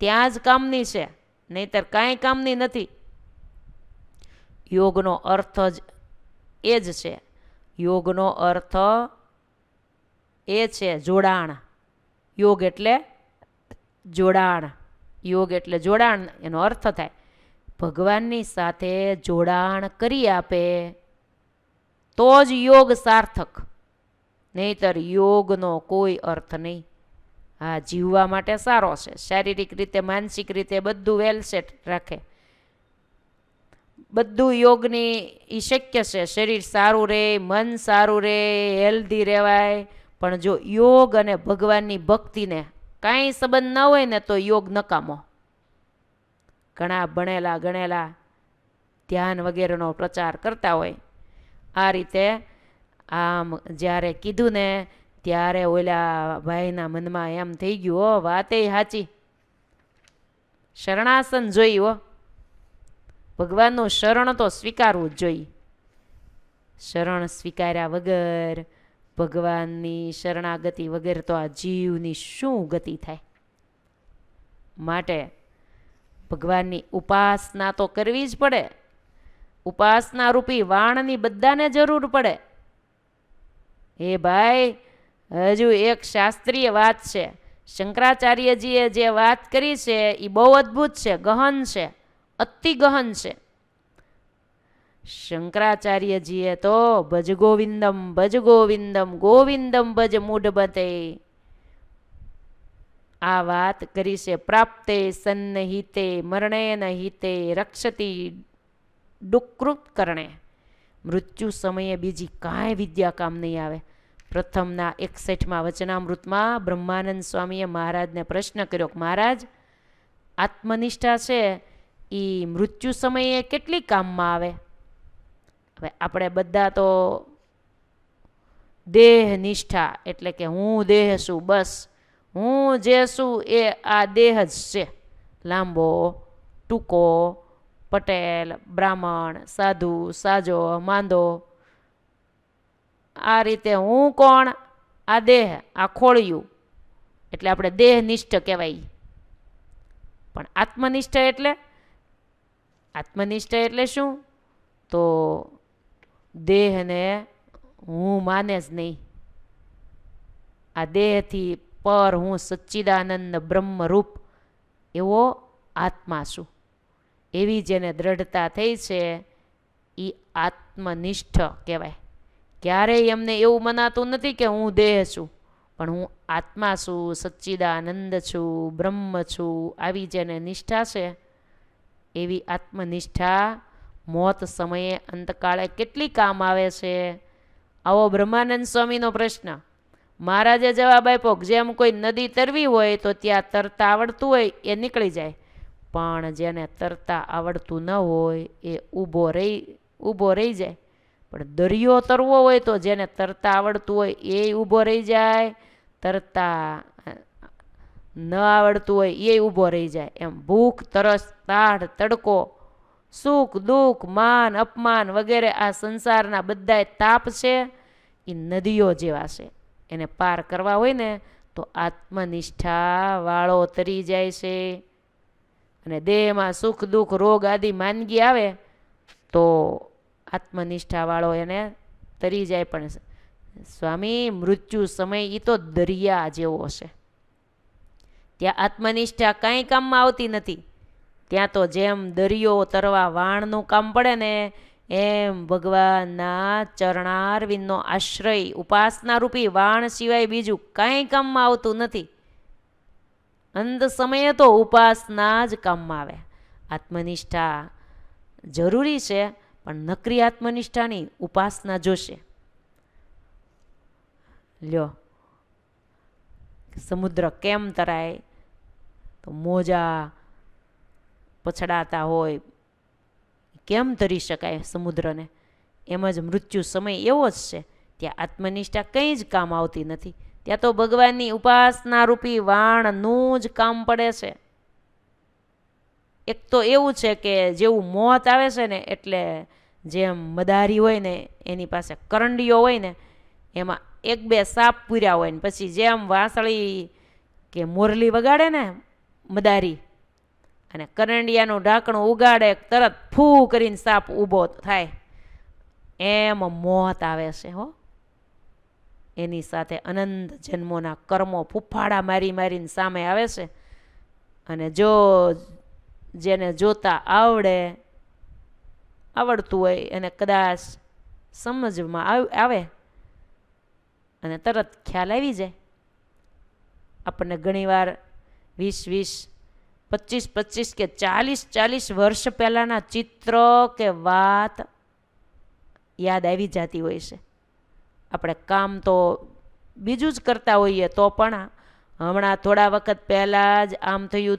ત્યાં જ કામની છે, નહીતર કાંઈ કામની નથી. યોગનો અર્થ જ એ જ છે. યોગનો અર્થ એ છે જોડાણ. યોગ એટલે જોડાણ. યોગ એટલે જોડાણ. એનો અર્થ થાય ભગવાનની સાથે જોડાણ કરી આપે તો જ યોગ સાર્થક, નહીતર યોગનો કોઈ અર્થ નહીં. હા, જીવવા માટે સારો છે, શારીરિક રીતે માનસિક રીતે બધું વેલ સેટ રાખે, બધું યોગની એ શક્ય છે. શરીર સારું રહે, મન સારું રહે, હેલ્ધી રહેવાય. પણ જો યોગ અને ભગવાનની ભક્તિને કાંઈ સંબંધ ન હોય ને તો યોગ નકામો. ઘણા ભણેલા ગણેલા ધ્યાન વગેરેનો પ્રચાર કરતા હોય. આ રીતે આમ જ્યારે કીધું ને ત્યારે ઓલા ભાઈના મનમાં એમ થઈ ગયું, હો વાતે સાચી, શરણાસન જોઈ. હો, ભગવાનનું શરણ તો સ્વીકારવું જ જોઈએ. શરણ સ્વીકાર્યા વગર, ભગવાનની શરણાગતિ વગર તો આ જીવની શું ગતિ થાય? માટે ભગવાનની ઉપાસના તો કરવી જ પડે. ઉપાસના રૂપી વાણની બધાને જરૂર પડે. એ ભાઈ, હજુ એક શાસ્ત્રીય વાત છે. શંકરાચાર્યજીએ જે વાત કરી છે એ બહુ અદ્ભુત છે, ગહન છે, અતિ ગહન છે. શંકરાચાર્યજીએ તો ભજ ગોવિંદમ, ગોવિંદમ ભજ મૂઢમતે આ વાત કરી છે. પ્રાપ્તે સન્નહિતે મરણેન હિતે રક્ષતી ડુકૃત કરણે. મૃત્યુ સમયે બીજી કાંઈ વિદ્યા કામ નહીં આવે. પ્રથમના 61મા વચનામૃતમાં બ્રહ્માનંદ સ્વામીએ મહારાજને પ્રશ્ન કર્યો કે મહારાજ, આત્મનિષ્ઠા છે એ મૃત્યુ સમયે કેટલી કામમાં આવે? હવે આપણે બધા તો દેહનિષ્ઠા, એટલે કે હું દેહ છું, બસ હું જે છું એ આ દેહ જ છે. લાંબો, ટૂંકો, પટેલ, બ્રાહ્મણ, સાધુ, સાજો, માંદો, આ રીતે હું કોણ? આ દેહ, આ ખોળિયું. એટલે આપણે દેહનિષ્ઠ કહેવાય. પણ આત્મનિષ્ઠ એટલે શું? તો દેહને હું માને જ નહીં. આ દેહથી પર હું સચ્ચિદાનંદ બ્રહ્મરૂપ એવો આત્મા છું. એવી જેને દ્રઢતા થઈ છે એ આત્મનિષ્ઠ કહેવાય. ક્યારેય એમને એવું મનાતું નથી કે હું દેહ છું, પણ હું આત્મા છું, સચ્ચિદાનંદ છું, બ્રહ્મ છું. આવી જેને નિષ્ઠા છે એવી આત્મનિષ્ઠા મોત સમયે અંતકાળે કેટલી કામ આવે છે. આવો બ્રહ્માનંદ સ્વામીનો પ્રશ્ન. મહારાજે જવાબ આપ્યો, જેમ કોઈ નદી તરવી હોય તો ત્યાં તરતા આવડતું હોય એ નીકળી જાય, પણ જેને તરતા આવડતું ન હોય એ ઊભો રહી જાય. પણ દરિયો તરવો હોય તો જેને તરતા આવડતું હોય એ ઊભો રહી જાય, તરતા ન આવડતું હોય એ ઊભો રહી જાય. એમ ભૂખ, તરસ, તાઢ, તડકો, સુખ, દુઃખ, માન, અપમાન વગેરે આ સંસારના બધાય તાપ છે એ નદીઓ જેવા છે. એને પાર કરવા હોય ને તો આત્મનિષ્ઠા વાળો તરી જાય છે. અને દેહમાં સુખ દુઃખ રોગ આદિ માંદગી આવે તો આત્મનિષ્ઠા વાળો એને તરી જાય. પણ સ્વામી, મૃત્યુ સમય એ તો દરિયા જેવો છે, ત્યાં આત્મનિષ્ઠા કાંઈ કામમાં આવતી નથી. ત્યાં તો જેમ દરિયો તરવા વાણનું કામ પડે ને એમ ભગવાનના ચરણારવિંદનો આશ્રય ઉપાસના રૂપી વાણ સિવાય બીજું કાંઈ કામમાં આવતું નથી. અંત સમયે તો ઉપાસના જ કામમાં આવે. આત્મનિષ્ઠા જરૂરી છે, પણ નકરી આત્મનિષ્ઠાની ઉપાસના જોશે. લ્યો, સમુદ્ર કેમ તરાય? તો મોજા પછડાતા હોય, કેમ તરી શકાય સમુદ્રને? એમ જ મૃત્યુ સમય એવો જ છે. ત્યાં આત્મનિષ્ઠા કંઈ જ કામ આવતી નથી. ત્યાં તો ભગવાનની ઉપાસના રૂપી વાણનું જ કામ પડે છે. એક તો એવું છે કે જેવું મોત આવે છે ને, એટલે જેમ મદારી હોય ને એની પાસે કરંડીઓ હોય ને, એમાં એક બે સાપ પૂર્યા હોય ને પછી જેમ વાંસળી કે મોરલી વગાડે ને મદારી, અને કરંડિયાનું ઢાંકણું ઉગાડે, તરત ફૂ કરીને સાપ ઊભો થાય, એમ મોત આવે છે હો. એની સાથે અનંત જન્મોના કર્મો ફૂફાડા મારી મારીને સામે આવે છે. અને જો જેને જોતા આવડતું હોય એને કદાચ સમજમાં આવે અને તરત ખ્યાલ આવી જાય. આપણને ઘણીવાર 20-20, 25-25 કે 40-40 વર્ષ પહેલાંના ચિત્ર કે વાત યાદ આવી જતી હોય છે. આપણે કામ તો બીજું જ કરતા હોઈએ તો પણ હમણાં થોડા વખત પહેલાં જ આમ થયું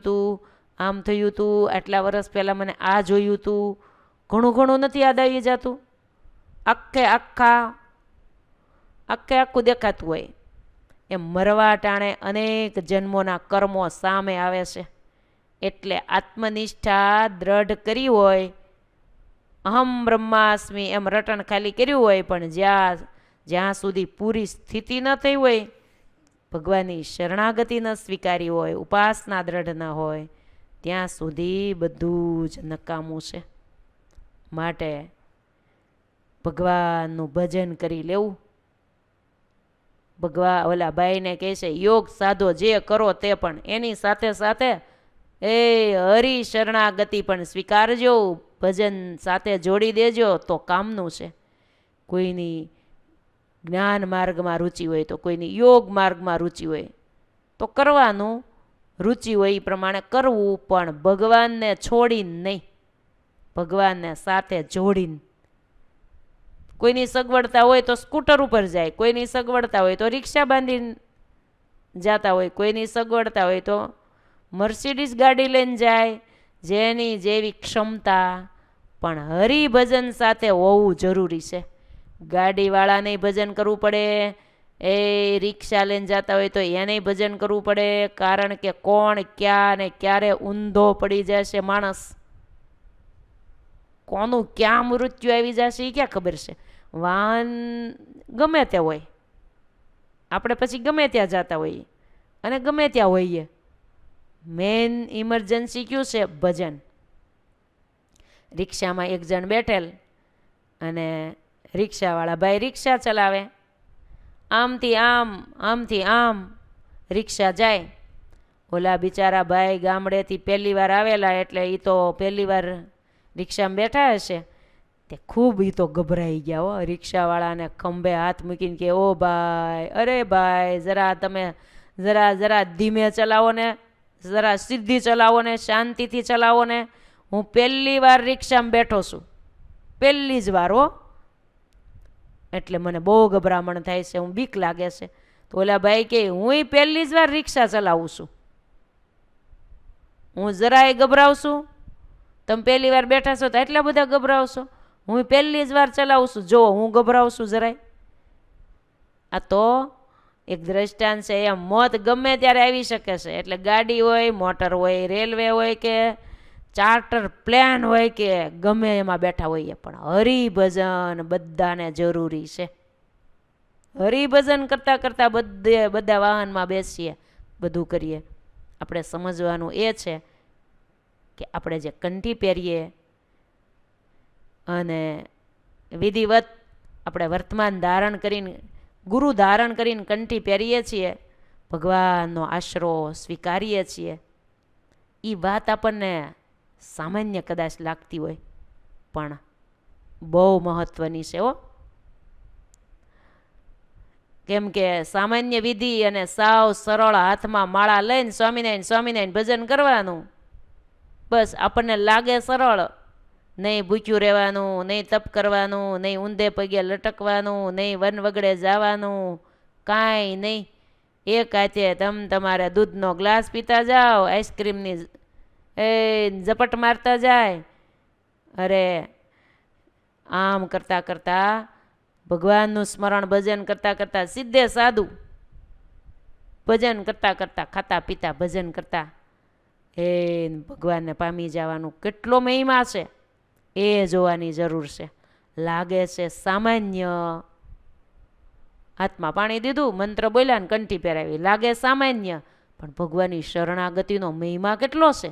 હતું, આટલા વર્ષ પહેલાં મને આ જોયું હતું, ઘણું નથી યાદ આવી જતું? આખું દેખાતું હોય. એમ મરવા ટાણે અનેક જન્મોના કર્મો સામે આવે છે. એટલે આત્મનિષ્ઠા દ્રઢ કરી હોય, અહમ બ્રહ્માસ્મિ એમ રટણ ખાલી કર્યું હોય, પણ જ્યાં સુધી પૂરી સ્થિતિ ન થઈ હોય, ભગવાનની શરણાગતિ ન સ્વીકારી હોય, ઉપાસના દ્રઢ ન હોય, ત્યાં સુધી બધું જ નકામું છે. માટે ભગવાનનું ભજન કરી લેવું. ઓલા ભાઈને કહે છે યોગ સાધો જે કરો તે, પણ એની સાથે સાથે હરિ શરણાગતિ પણ સ્વીકારજો, ભજન સાથે જોડી દેજો તો કામનું છે. કોઈની જ્ઞાન માર્ગમાં રુચિ હોય તો કોઈની યોગ માર્ગમાં રુચિ હોય તો કરવાનું, રુચિ હોય એ પ્રમાણે કરવું, પણ ભગવાનને છોડીને નહીં, ભગવાનને સાથે જોડીને. કોઈની સગવડતા હોય તો સ્કૂટર ઉપર જાય, કોઈની સગવડતા હોય તો રિક્ષા બાંધીને જતા હોય, કોઈની સગવડતા હોય તો મર્સિડીઝ ગાડી લઈને જાય, જેની જેવી ક્ષમતા. પણ હરિભજન સાથે હોવું જરૂરી છે. ગાડીવાળાને ભજન કરવું પડે, રિક્ષા લઈને જતા હોય તો એને ભજન કરવું પડે, કારણ કે કોણ ક્યાં ને ક્યારે ઊંધો પડી જશે માણસ, કોનું ક્યાં મૃત્યુ આવી જશે એ ક્યાં ખબર છે. વાહન ગમે ત્યાં હોય, આપણે પછી ગમે ત્યાં જતા હોઈએ અને ગમે ત્યાં હોઈએ. મેન ઇમરજન્સી કયું છે? ભજન. રિક્ષામાં એક જણ બેઠેલ અને રિક્ષાવાળા ભાઈ રિક્ષા ચલાવે, આમથી આમ રિક્ષા જાય. ઓલા બિચારા ભાઈ ગામડેથી પહેલી વાર આવેલા, એટલે એ તો પહેલી વાર રિક્ષામાં બેઠા હશે, તે ખૂબ એ તો ગભરાઈ ગયા હો. રિક્ષાવાળાને ખંભે હાથ મૂકીને કે ઓ ભાઈ, અરે ભાઈ તમે જરા ધીમે ચલાવો ને, જરા સીધી ચલાવો ને, શાંતિથી ચલાવો ને. હું પહેલી વાર રિક્ષામાં બેઠો છું, પહેલી જ વાર હો, એટલે મને બહુ ગભરામણ થાય છે, હું બીક લાગે છે. તો ઓલા ભાઈ કે હું પહેલી જ વાર રિક્ષા ચલાવું છું, હું જરાય ગભરાવશું? તમે પહેલી વાર બેઠા છો તો એટલા બધા ગભરાવશો? હું પહેલી જ વાર ચલાવું છું, જો હું ગભરાવશું જરાય? આ તો એક દ્રષ્ટાંત છે. એમ મોત ગમે ત્યારે આવી શકે છે. એટલે ગાડી હોય, મોટર હોય, રેલવે હોય કે ચાર્ટર પ્લેન હોય કે ગમે એમાં બેઠા હોઈએ, પણ હરિભજન બધાને જરૂરી છે. હરિભજન કરતાં બધા વાહનમાં બેસીએ, બધું કરીએ. આપણે સમજવાનું એ છે કે આપણે જે કંઠી પહેરીએ અને વિધિવત આપણે વર્તમાન ધારણ કરીને, ગુરુ ધારણ કરીને કંઠી પહેરીએ છીએ, ભગવાનનો આશરો સ્વીકારીએ છીએ, એ વાત આપણને સામાન્ય કદાચ લાગતી હોય, પણ બહુ મહત્વની છે હો. કેમ કે સામાન્ય વિધિ અને સાવ સરળ હાથમાં માળા લઈને સ્વામિનારાયણ ભજન કરવાનું, બસ આપણને લાગે સરળ. નહીં ભૂખ્યું રહેવાનું, નહીં તપ કરવાનું, નહીં ઊંધે પગે લટકવાનું, નહીં વન વગડે જવાનું, કાંઈ નહીં. એક હાથે તમારે દૂધનો ગ્લાસ પીતા જાઓ, આઈસ્ક્રીમની ઝપટ મારતા જાય. અરે આમ કરતાં કરતાં ભગવાનનું સ્મરણ ભજન કરતાં કરતાં સીધે સાદું ભજન કરતાં કરતાં ખાતા પીતા ભજન કરતાં ભગવાનને પામી જવાનું કેટલો મહિમા છે એ જોવાની જરૂર છે. લાગે છે સામાન્ય, હાથમાં પાણી દીધું, મંત્ર બોલ્યા ને કંઠી પહેરાવી, લાગે સામાન્ય, પણ ભગવાનની શરણાગતિનો મહિમા કેટલો છે.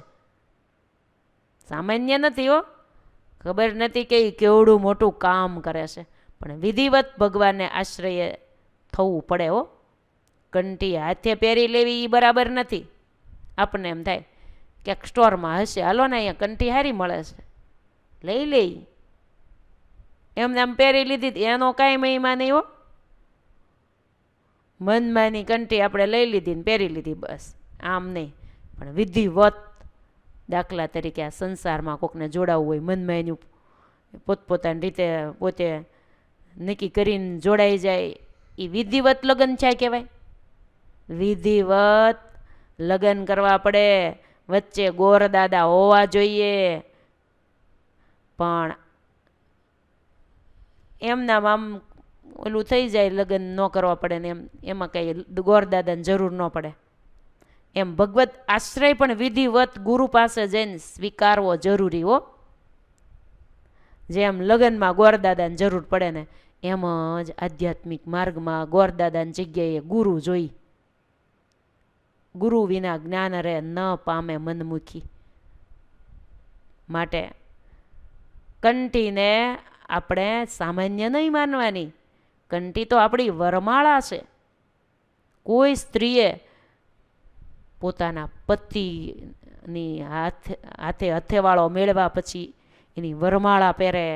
સામાન્ય નથી હો. ખબર નથી કે કેવડું મોટું કામ કરે છે, પણ વિધિવત ભગવાનને આશ્રય થવું પડે હો. કંઠી હાથે પહેરી લેવી એ બરાબર નથી. આપણને એમ થાય ક્યાંક સ્ટોરમાં હશે, હાલો ને અહીંયા કંઠી હારી મળે છે, લઈ લઈ. એમને આમ પહેરી લીધી એનો કાંઈ મહિમા નહીં હો. મનમાની કંઠી આપણે લઈ લીધી ને પહેરી લીધી, બસ આમ નહીં. પણ વિધિવત, દાખલા તરીકે આ સંસારમાં કોકને જોડાવવું હોય, મનમાન્યું પોતપોતાની રીતે પોતે નક્કી કરીને જોડાઈ જાય, એ વિધિવત લગ્ન છે કહેવાય. વિધિવત લગ્ન કરવા પડે, વચ્ચે ગોર દાદા હોવા જોઈએ. પણ એમના આમ ઓલું થઈ જાય, લગ્ન ન કરવા પડે ને એમાં કંઈ ગોરદાદાની જરૂર ન પડે. એમ ભગવત આશ્રય પણ વિધિવત ગુરુ પાસે જઈને સ્વીકારવો જરૂરી હો. જેમ લગ્નમાં ગોરદાદાની જરૂર પડે ને, એમ જ આધ્યાત્મિક માર્ગમાં ગોરદાદાની જગ્યાએ ગુરુ જોઈ. ગુરુ વિના જ્ઞાન રે ન પામે મનમુખી. માટે કંઠીને આપણે સામાન્ય નહીં માનવાની. કંઠી તો આપણી વરમાળા છે. કોઈ સ્ત્રીએ પોતાના પતિની હાથે હથેવાળો મેળવ્યા પછી એની વરમાળા પહેરે,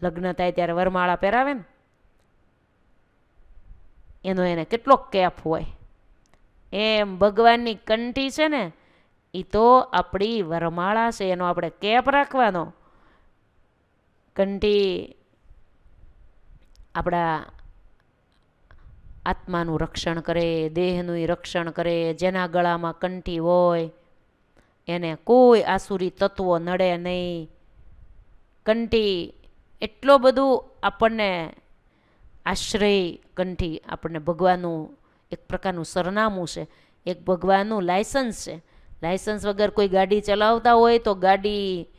લગ્ન થાય ત્યારે વરમાળા પહેરાવે ને, એનો એને કેટલો કેફ હોય. એમ ભગવાનની કંઠી છે ને, એ તો આપણી વરમાળા છે, એનો આપણે કેપ રાખવાનો. કંઠી આપણા આત્માનું રક્ષણ કરે, દેહનું રક્ષણ કરે. જેના ગળામાં કંઠી હોય એને કોઈ આસુરી તત્વો નડે નહીં. કંઠી એટલો બધું આપણને આશ્રય, કંઠી આપણને ભગવાનનું એક પ્રકારનું સરનામું છે, એક ભગવાનનું લાયસન્સ છે. લાયસન્સ વગર કોઈ ગાડી ચલાવતા હોય તો ગાડીમાં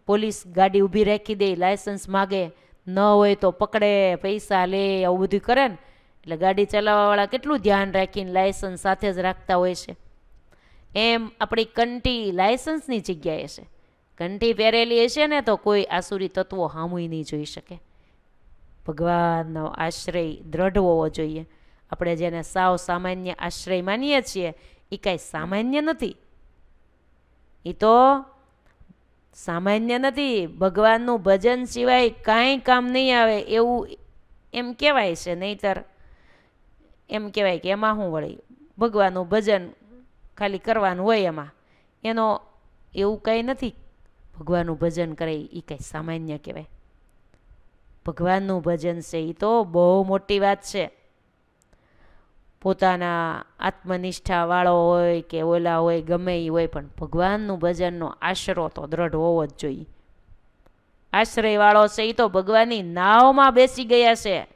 પોલીસ ગાડી ઊભી રાખી દે, લાયસન્સ માગે, ન હોય તો પકડે, પૈસા લે, આવું બધું કરે ને. એટલે ગાડી ચલાવવાવાળા કેટલું ધ્યાન રાખીને લાયસન્સ સાથે જ રાખતા હોય છે. એમ આપણી કંઠી લાયસન્સની જગ્યાએ છે. કંઠી પહેરેલી હશે ને તો કોઈ આસુરી તત્વો હામુય નહીં જોઈ શકે. ભગવાનનો આશ્રય દ્રઢ હોવો જોઈએ. આપણે જેને સાવ સામાન્ય આશ્રય માનીએ છીએ એ કાંઈ સામાન્ય નથી. એ તો સામાન્ય નથી. ભગવાનનું ભજન સિવાય કાંઈ કામ નહીં આવે એવું એમ કહેવાય છે. નહીંતર એમ કહેવાય કે એમાં શું વળી, ભગવાનનું ભજન ખાલી કરવાનું હોય એમાં, એનો એવું કંઈ નથી. ભગવાનનું ભજન કરે એ કંઈ સામાન્ય કહેવાય. ભગવાનનું ભજન છે એ તો બહુ મોટી વાત છે. પોતાના આત્મનિષ્ઠાવાળો હોય કે ઓલા હોય, ગમે એ હોય, પણ ભગવાનનું ભજનનો આશરો તો દ્રઢ હોવો જ જોઈએ. આશ્રયવાળો છે એ તો ભગવાનની નાવમાં બેસી ગયા છે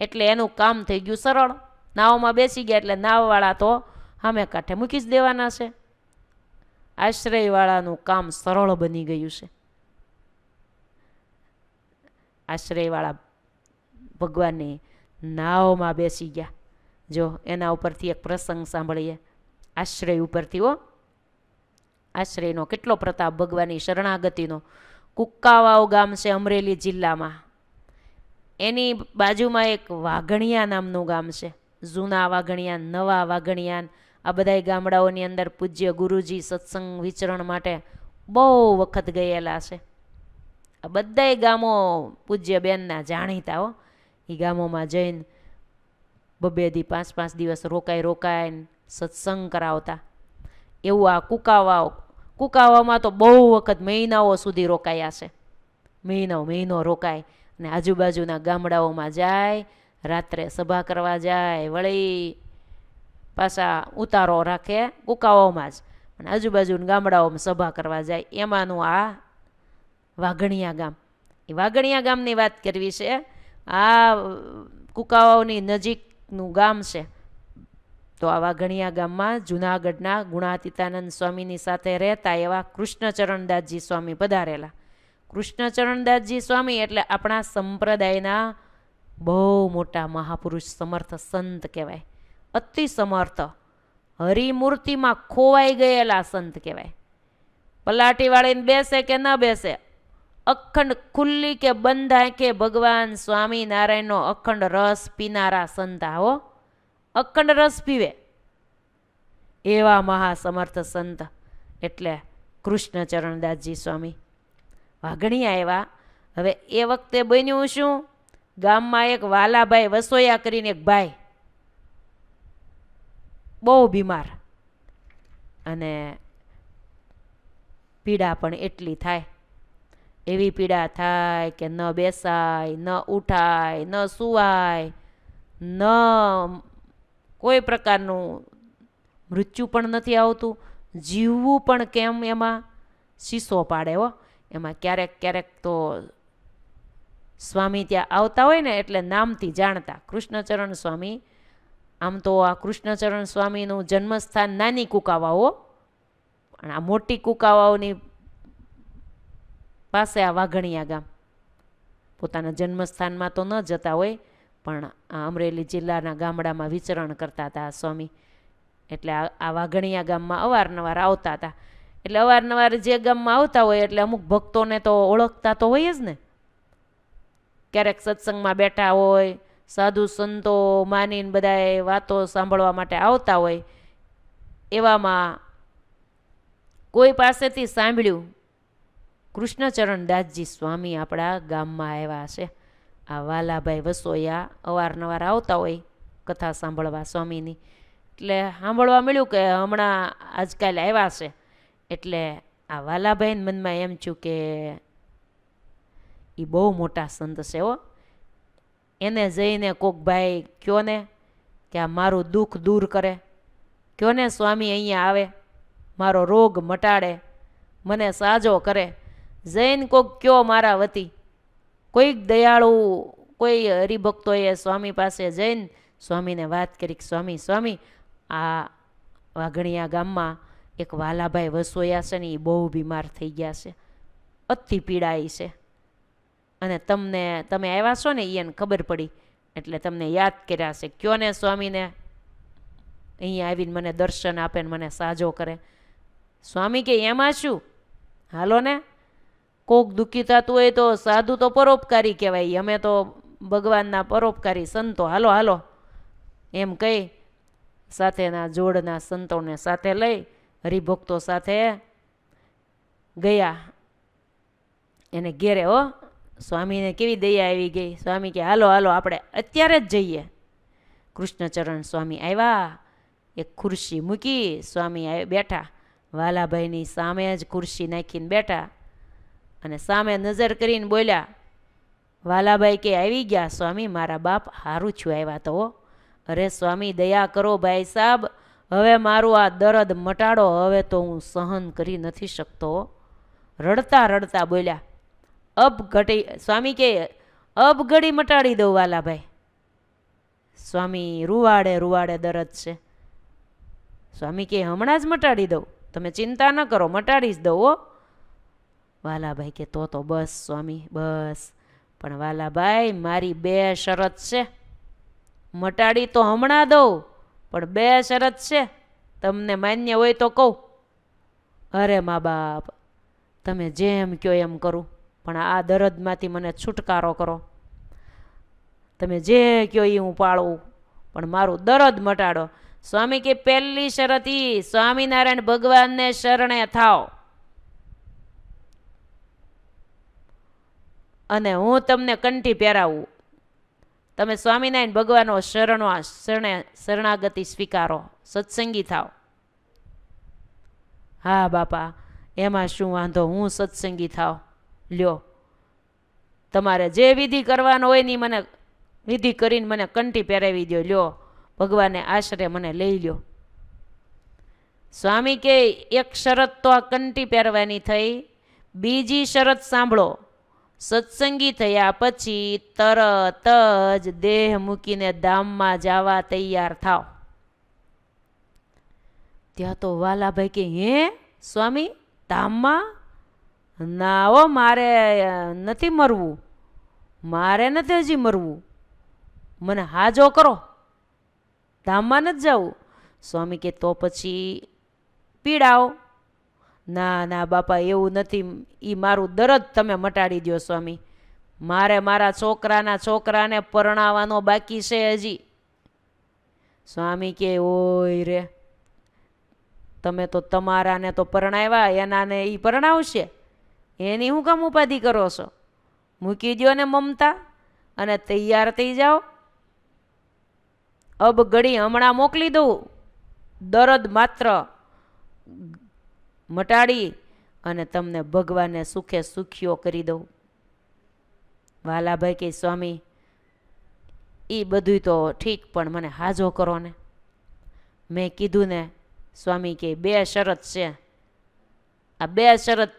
એટલે એનું કામ થઈ ગયું સરળ. નાવમાં બેસી ગયા એટલે નાવવાળા તો સામે કાંઠે મૂકી જ દેવાના છે. આશ્રયવાળાનું કામ સરળ બની ગયું છે. આશ્રયવાળા ભગવાનની નાવમાં બેસી ગયા. જો એના ઉપરથી એક પ્રસંગ સાંભળીએ, આશ્રય ઉપરથી હો. આશ્રયનો કેટલો પ્રતાપ ભગવાનની શરણાગતિનો. કુક્કાવાવ ગામ છે અમરેલી જિલ્લામાં. એની બાજુમાં એક વાઘણિયા નામનું ગામ છે. જૂના વાઘણિયાન, નવા વાઘણિયાન, આ બધાય ગામડાઓની અંદર પૂજ્ય ગુરુજી સત્સંગ વિચરણ માટે બહુ વખત ગયેલા છે. આ બધાય ગામો પૂજ્ય બેનના જાણીતા હો. એ ગામોમાં જઈને 2-2 દી 5-5 દિવસ રોકાઈને સત્સંગ કરાવતા. એવું આ કુકાવામાં તો બહુ વખત મહિનાઓ સુધી રોકાયા છે. મહિનો રોકાય અને આજુબાજુના ગામડાઓમાં જાય, રાત્રે સભા કરવા જાય, વળી પાછા ઉતારો રાખે કુકાઓમાં જ, અને આજુબાજુના ગામડાઓમાં સભા કરવા જાય. એમાંનું આ વાઘણિયા ગામ. એ વાઘણિયા ગામની વાત કરવી છે. આ કુકાવાઓની નજીકનું ગામ છે. તો આ વાઘણિયા ગામમાં જૂનાગઢના ગુણાતીતાનંદ સ્વામીની સાથે રહેતા એવા કૃષ્ણચરણદાસજી સ્વામી પધારેલા. કૃષ્ણચરણદાસજી સ્વામી એટલે આપણા સંપ્રદાયના બહુ મોટા મહાપુરુષ, સમર્થ સંત કહેવાય. અતિ સમર્થ, હરિમૂર્તિમાં ખોવાઈ ગયેલા સંત કહેવાય. પલાટી વાળીને બેસે કે ન બેસે, અખંડ ખુલ્લી કે બંધ આંખે ભગવાન સ્વામિનારાયણનો અખંડ રસ પીનારા સંત. આવો અખંડ રસ પીવે એવા મહાસમર્થ સંત એટલે કૃષ્ણચરણદાસજી સ્વામી. વાઘણિયા આવ્યા. હવે એ વખતે બન્યું શું, ગામમાં એક વાલાભાઈ વસોયા કરીને એક ભાઈ બહુ બીમાર, અને પીડા પણ એટલી થાય, એવી પીડા થાય કે ન બેસાય, ન ઉઠાય, ન સુવાય, ન કોઈ પ્રકારનું મૃત્યુ પણ નથી આવતું, જીવવું પણ કેમ એમાં શીશો પાડે હો. એમાં ક્યારેક ક્યારેક તો સ્વામી ત્યાં આવતા હોય ને એટલે નામથી જાણતા કૃષ્ણચરણ સ્વામી. આમ તો આ કૃષ્ણચરણ સ્વામીનું જન્મસ્થાન નાની કુકાવાઓ, અને આ મોટી કુકાવાઓની પાસે આ વાઘણિયા ગામ. પોતાના જન્મસ્થાનમાં તો ન જતા હોય, પણ આ અમરેલી જિલ્લાના ગામડામાં વિચરણ કરતા હતા આ સ્વામી. એટલે આ વાઘણિયા ગામમાં અવારનવાર આવતા હતા. એટલે અવારનવાર જે ગામમાં આવતા હોય એટલે અમુક ભક્તોને તો ઓળખતા તો હોય જ ને. ક્યારેક સત્સંગમાં બેઠા હોય, સાધુ સંતો માનીને બધાએ વાતો સાંભળવા માટે આવતા હોય, એવામાં કોઈ પાસેથી સાંભળ્યું કૃષ્ણચરણદાસજી સ્વામી આપણા ગામમાં આવ્યા છે. આ વાલાભાઈ વસોયા અવારનવાર આવતા હોય કથા સાંભળવા સ્વામીની. એટલે સાંભળવા મળ્યું કે હમણાં આજકાલ આવ્યા છે. એટલે આ વાલાભાઈને મનમાં એમ થયું કે એ બહુ મોટા સંત છે હો. એને જઈને કોક ભાઈ કયો ને કે આ મારું દુઃખ દૂર કરે, કયો ને સ્વામી અહીંયા આવે, મારો રોગ મટાડે, મને સાજો કરે. જઈને કોક કયો મારા વતી. કોઈક દયાળુ કોઈ હરિભક્તોએ સ્વામી પાસે જઈને સ્વામીને વાત કરી કે સ્વામી સ્વામી આ વાઘણિયા ગામમાં એક વાલાભાઈ વસોયા છે ને એ બહુ બીમાર થઈ ગયા છે, અતિ પીડાય છે, અને તમે આવ્યા છો ને એને ખબર પડી એટલે તમને યાદ કર્યા છે. કયો ને સ્વામીને અહીંયા આવીને મને દર્શન આપે ને મને સાજો કરે. સ્વામી કે એમાં શું, હાલો ને. કોક દુઃખી થતું હોય તો સાધુ તો પરોપકારી કહેવાય, અમે તો ભગવાનના પરોપકારી સંતો, હાલો હાલો એમ કહી સાથેના જોડના સંતોને સાથે લઈ હરિભક્તો સાથે ગયા એને ઘેરે. હો, સ્વામીને કેવી દયા આવી ગઈ. સ્વામી કે હાલો હાલો આપણે અત્યારે જ જઈએ. કૃષ્ણચરણ સ્વામી આવ્યા, એક ખુરશી મૂકી, સ્વામી બેઠા, વાલાભાઈની સામે જ ખુરશી નાખીને બેઠા, અને સામે નજર કરીને બોલ્યા. વાલાભાઈ કે આવી ગયા સ્વામી, મારા બાપ હારું છું આવ્યા તો. અરે સ્વામી દયા કરો ભાઈ સાહેબ, હવે મારું આ દર્દ મટાડો, હવે તો હું સહન કરી નથી શકતો. રડતા રડતા બોલ્યા. સ્વામી કે અબ ઘડી મટાડી દઉં વાલાભાઈ. સ્વામી રૂવાડે રૂવાડે દર્દ છે. સ્વામી કે હમણાં જ મટાડી દઉં, તમે ચિંતા ન કરો, મટાડી જ દઉં હો. વાલાભાઈ કે તો બસ સ્વામી બસ, પણ વાલાભાઈ મારી 2 શરત છે. મટાડી તો હમણાં દઉં, પણ 2 શરત છે, તમને માન્ય હોય તો કહું. અરે મા બાપ, તમે જેમ કહો એમ કરું, પણ આ દર્દમાંથી મને છુટકારો કરો. તમે જે કહો એ હું પાળું, પણ મારું દર્દ મટાડો. સ્વામી કે પહેલી શરત ઈ સ્વામિનારાયણ ભગવાનને શરણે થાવ, અને હું તમને કંઠી પહેરાવું. તમે સ્વામિનારાયણ ભગવાનનો શરણાગતિ સ્વીકારો, સત્સંગી થાવ. હા બાપા, એમાં શું વાંધો, હું સત્સંગી થાવ, લ્યો. તમારે જે વિધિ કરવાનો હોય ને મને વિધિ કરીને મને કંઠી પહેરાવી દો, લ્યો ભગવાને આશરે મને લઈ લ્યો. સ્વામી કે એક શરત તો આ કંઠી પહેરવાની થઈ, બીજી શરત સાંભળો, સત્સંગી થયા પછી તરત જ દેહ મૂકીને ધામમાં જવા તૈયાર થાવ. ત્યાં તો વાલાભાઈ કે હે સ્વામી ધામમાં? ના હો, મારે નથી મરવું, મારે નથી હજી મરવું, મને હાજો કરો, ધામમાં નથી જવું. સ્વામી કે તો પછી પીડાવો. ના ના બાપા એવું નથી, એ મારું દરદ તમે મટાડી દો સ્વામી, મારે મારા છોકરાને પરણાવવાનો બાકી છે હજી. સ્વામી કે ઓય રે, તમે તો તમારાને તો પરણાવ્યા, એનાને એ પરણાવશે, એની હું કામ ઉપાધિ કરો છો? મૂકી દો ને મમતા અને તૈયાર થઈ જાઓ. અબ ઘડી હમણાં મોકલી દઉં, દરદ માત્ર મટાડી અને તમને ભગવાનને સુખે સુખીઓ કરી દઉં. વાલાભાઈ કે સ્વામી એ બધું તો ઠીક, પણ મને હાજો કરો ને. મેં કીધું ને સ્વામી કે 2 શરત છે, આ 2 શરત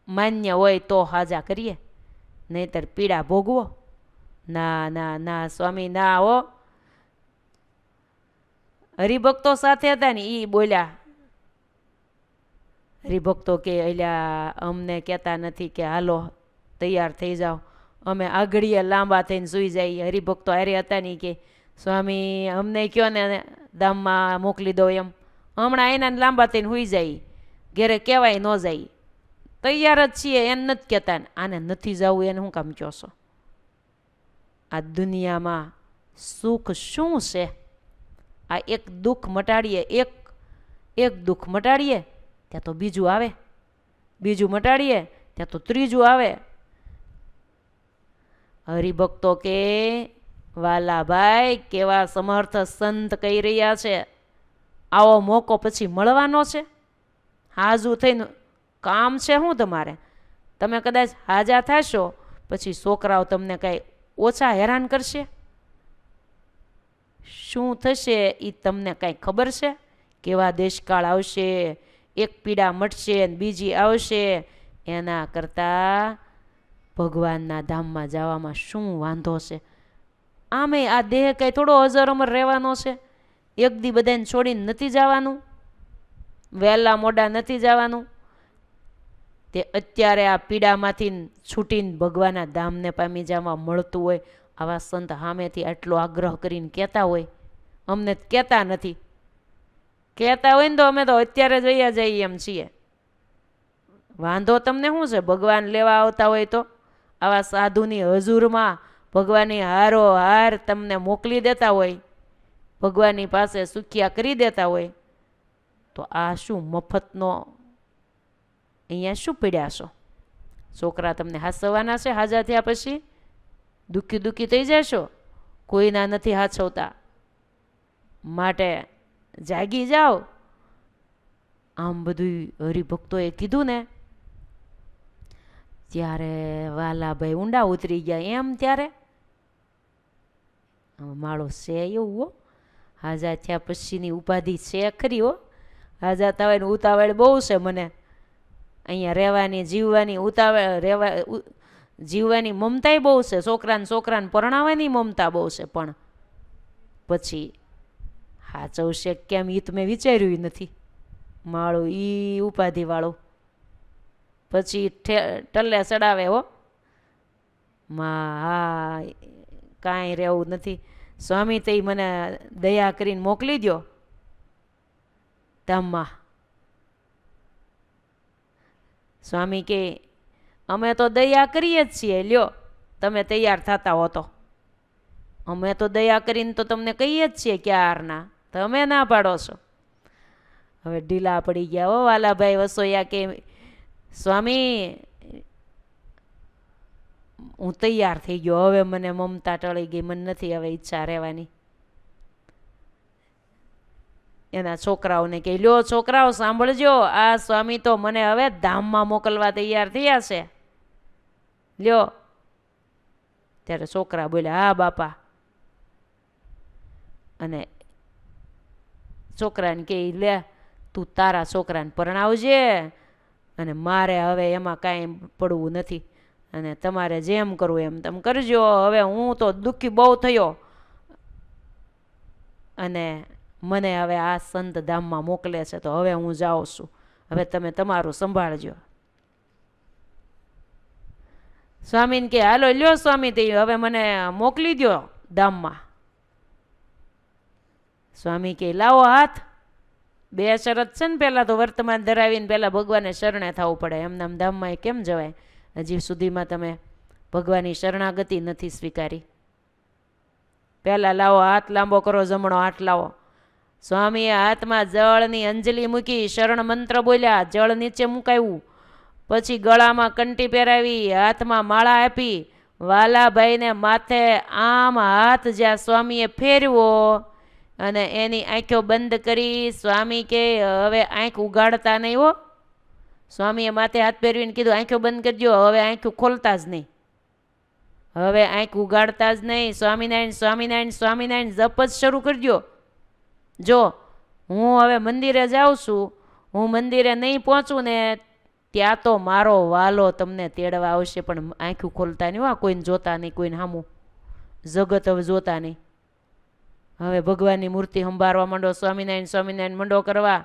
માન્ય હોય તો હાજા કરીએ, નહીતર પીડા ભોગવો. ના ના ના સ્વામી ના હો. હરિભક્તો સાથે હતા ને એ બોલ્યા, હરિભક્તો કે અલ્યા અમને કહેતા નથી કે હાલો તૈયાર થઈ જાઓ, અમે આગળીએ લાંબા થઈને સૂઈ જાય. હરિભક્તો હારે હતા ને કે સ્વામી અમને કયો ને ધામમાં મોકલી દો એમ, હમણાં એના લાંબા થઈને સૂઈ જાય, ઘેરે કહેવાય ન જાય, તૈયાર જ છીએ એને નથી કહેતા. આને નથી જવું એને શું કામ કહો છો? આ દુનિયામાં સુખ શું છે? આ એક દુઃખ મટાડીએ, એક દુઃખ મટાડીએ ત્યાં તો બીજું આવે, બીજું મટાડીએ ત્યાં તો ત્રીજું આવે. હરિભક્તો કે વાલાભાઈ કેવા સમર્થ સંત કહી રહ્યા છે, આવો મોકો પછી મળવાનો છે? હાજુ થઈને કામ છે શું તમારે? તમે કદાચ હાજા થશો પછી છોકરાઓ તમને કાંઈ ઓછા હેરાન કરશે? શું થશે એ તમને કાંઈ ખબર છે? કેવા દેશકાળ આવશે, એક પીડા મટશે અને બીજી આવશે. એના કરતાં ભગવાનના ધામમાં જવામાં શું વાંધો છે? આમે આ દેહ કંઈ થોડો અજર અમર રહેવાનો છે? એક દી બધાને છોડીને નથી જવાનું, વહેલા મોડા નથી જવાનું. તે અત્યારે આ પીડામાંથી છૂટીને ભગવાનના ધામને પામી જવા મળતું હોય, આવા સંત સામેથી આટલો આગ્રહ કરીને કહેતા હોય, અમને કહેતા નથી. કહેતા હોય ને તો અમે તો અત્યારે જોયા જઈએ એમ છીએ. વાંધો તમને શું છે? ભગવાન લેવા આવતા હોય તો આવા સાધુની હજુરમાં ભગવાનની હારો હાર તમને મોકલી દેતા હોય, ભગવાનની પાસે સુખિયા કરી દેતા હોય, તો આ શું મફતનો અહીંયા શું પીડ્યા છો? છોકરા તમને હાચવવાના છે? હાજા થયા પછી દુઃખી થઈ જશો, કોઈના નથી હાચવતા. માટે જાગી જાઓ. આમ બધું હરિભક્તોએ કીધું ને ત્યારે વાલાભાઈ ઊંડા ઉતરી ગયા. એમ ત્યારે માળો છે એવું હો, હાજા થયા પછીની ઉપાધિ છે ખરી હો. હાજા થવાની ઉતાવળ બહુ છે મને, અહીંયા રહેવાની જીવવાની ઉતાવળ, જીવવાની મમતાય બહુ છે, છોકરાને પરણાવવાની મમતા બહુ છે, પણ પછી હાચવશે કેમ એ તો મેં વિચાર્યું નથી. માળું ઈ ઉપાધિવાળું પછી ટલ્લે ચડાવે હો. હા કાંઈ રહેવું નથી. સ્વામી તે મને દયા કરીને મોકલી દો ધામમાં. સ્વામી કે અમે તો દયા કરીએ જ છીએ, લ્યો તમે તૈયાર થતા હો તો. અમે તો દયા કરીને તો તમને કહીએ જ છીએ ક્યારના, તમે ના પાડો છો. હવે ઢીલા પડી ગયા હો વાલાભાઈ વસોયા કે સ્વામી હું તૈયાર થઈ ગયો, હવે મને મમતા ટળી ગઈ, મને નથી હવે ઈચ્છા રહેવાની. એના છોકરાઓને કહે લ્યો છોકરાઓ સાંભળજો, આ સ્વામી તો મને હવે ધામમાં મોકલવા તૈયાર થયા છે. લ્યો ત્યારે છોકરા બોલ્યા, હા બાપા. અને છોકરાને કે લે તું તારા છોકરાને પરણાવજે, અને મારે હવે એમાં કાંઈ પડવું નથી, અને તમારે જેમ કરવું એમ તમે કરજો. હવે હું તો દુઃખી બહુ થયો, અને મને હવે આ સંત ધામમાં મોકલે છે, તો હવે હું જાઉં છું. હવે તમે તમારું સંભાળજો. સ્વામીને કે હાલો લ્યો સ્વામી, તે હવે મને મોકલી દો ધામમાં. સ્વામી કે લાવો હાથ. બે શરત છે ને, પહેલાં તો વર્તમાન ધરાવીને પહેલાં ભગવાનને શરણે થવું પડે. એમનામ ધામમાં કેમ જવાય? હજી સુધીમાં તમે ભગવાનની શરણાગતિ નથી સ્વીકારી. પહેલાં લાવો હાથ, લાંબો કરો, જમણો હાથ લાવો. સ્વામીએ હાથમાં જળની અંજલિ મૂકી, શરણ મંત્ર બોલ્યા, જળ નીચે મુકાયું, પછી ગળામાં કંઠી પહેરાવી, હાથમાં માળા આપી, વાલાભાઈને માથે આમ હાથ જ્યાં સ્વામીએ ફેરવો અને એની આંખો બંધ કરી. સ્વામી કે હવે આંખ ઉગાડતા નહીં હો. સ્વામીએ માથે હાથ ફેરવીને કીધું આંખો બંધ કરજો, હવે આંખો ખોલતા જ નહીં, હવે આંખ ઉગાડતા જ નહીં. સ્વામિનારાયણ સ્વામિનારાયણ સ્વામિનારાયણ જપ જ શરૂ કરજો. જો હું હવે મંદિરે જાઉં છું, હું મંદિરે નહીં પહોંચું ને ત્યાં તો મારો વાલો તમને તેડવા આવશે, પણ આંખું ખોલતા નહીં, કોઈને જોતા નહીં, કોઈને સામું જગત હવે જોતા નહીં. હવે ભગવાનની મૂર્તિ સંભાળવા માંડો, સ્વામિનારાયણ સ્વામિનારાયણ મંડો કરવા.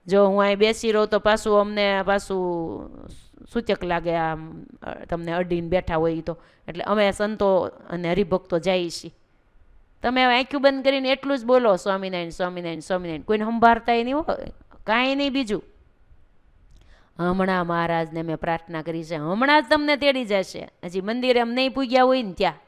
જો હું અહીં બેસી રહું તો પાછું સૂચક લાગે, આમ તમને અડીને બેઠા હોય તો. એટલે અમે સંતો અને હરિભક્તો જઈએ છીએ. તમે હવે આંખું બંધ કરીને એટલું જ બોલો, સ્વામિનારાયણ સ્વામિનારાયણ સ્વામિનારાયણ. કોઈને સંભાળતા નહીં હો, કાંઈ નહીં બીજું. હમણાં મહારાજને મેં પ્રાર્થના કરી છે, હમણાં જ તમને તેડી જશે. હજી મંદિરે એમ નહીં પૂગ્યા હોય ને ત્યાં.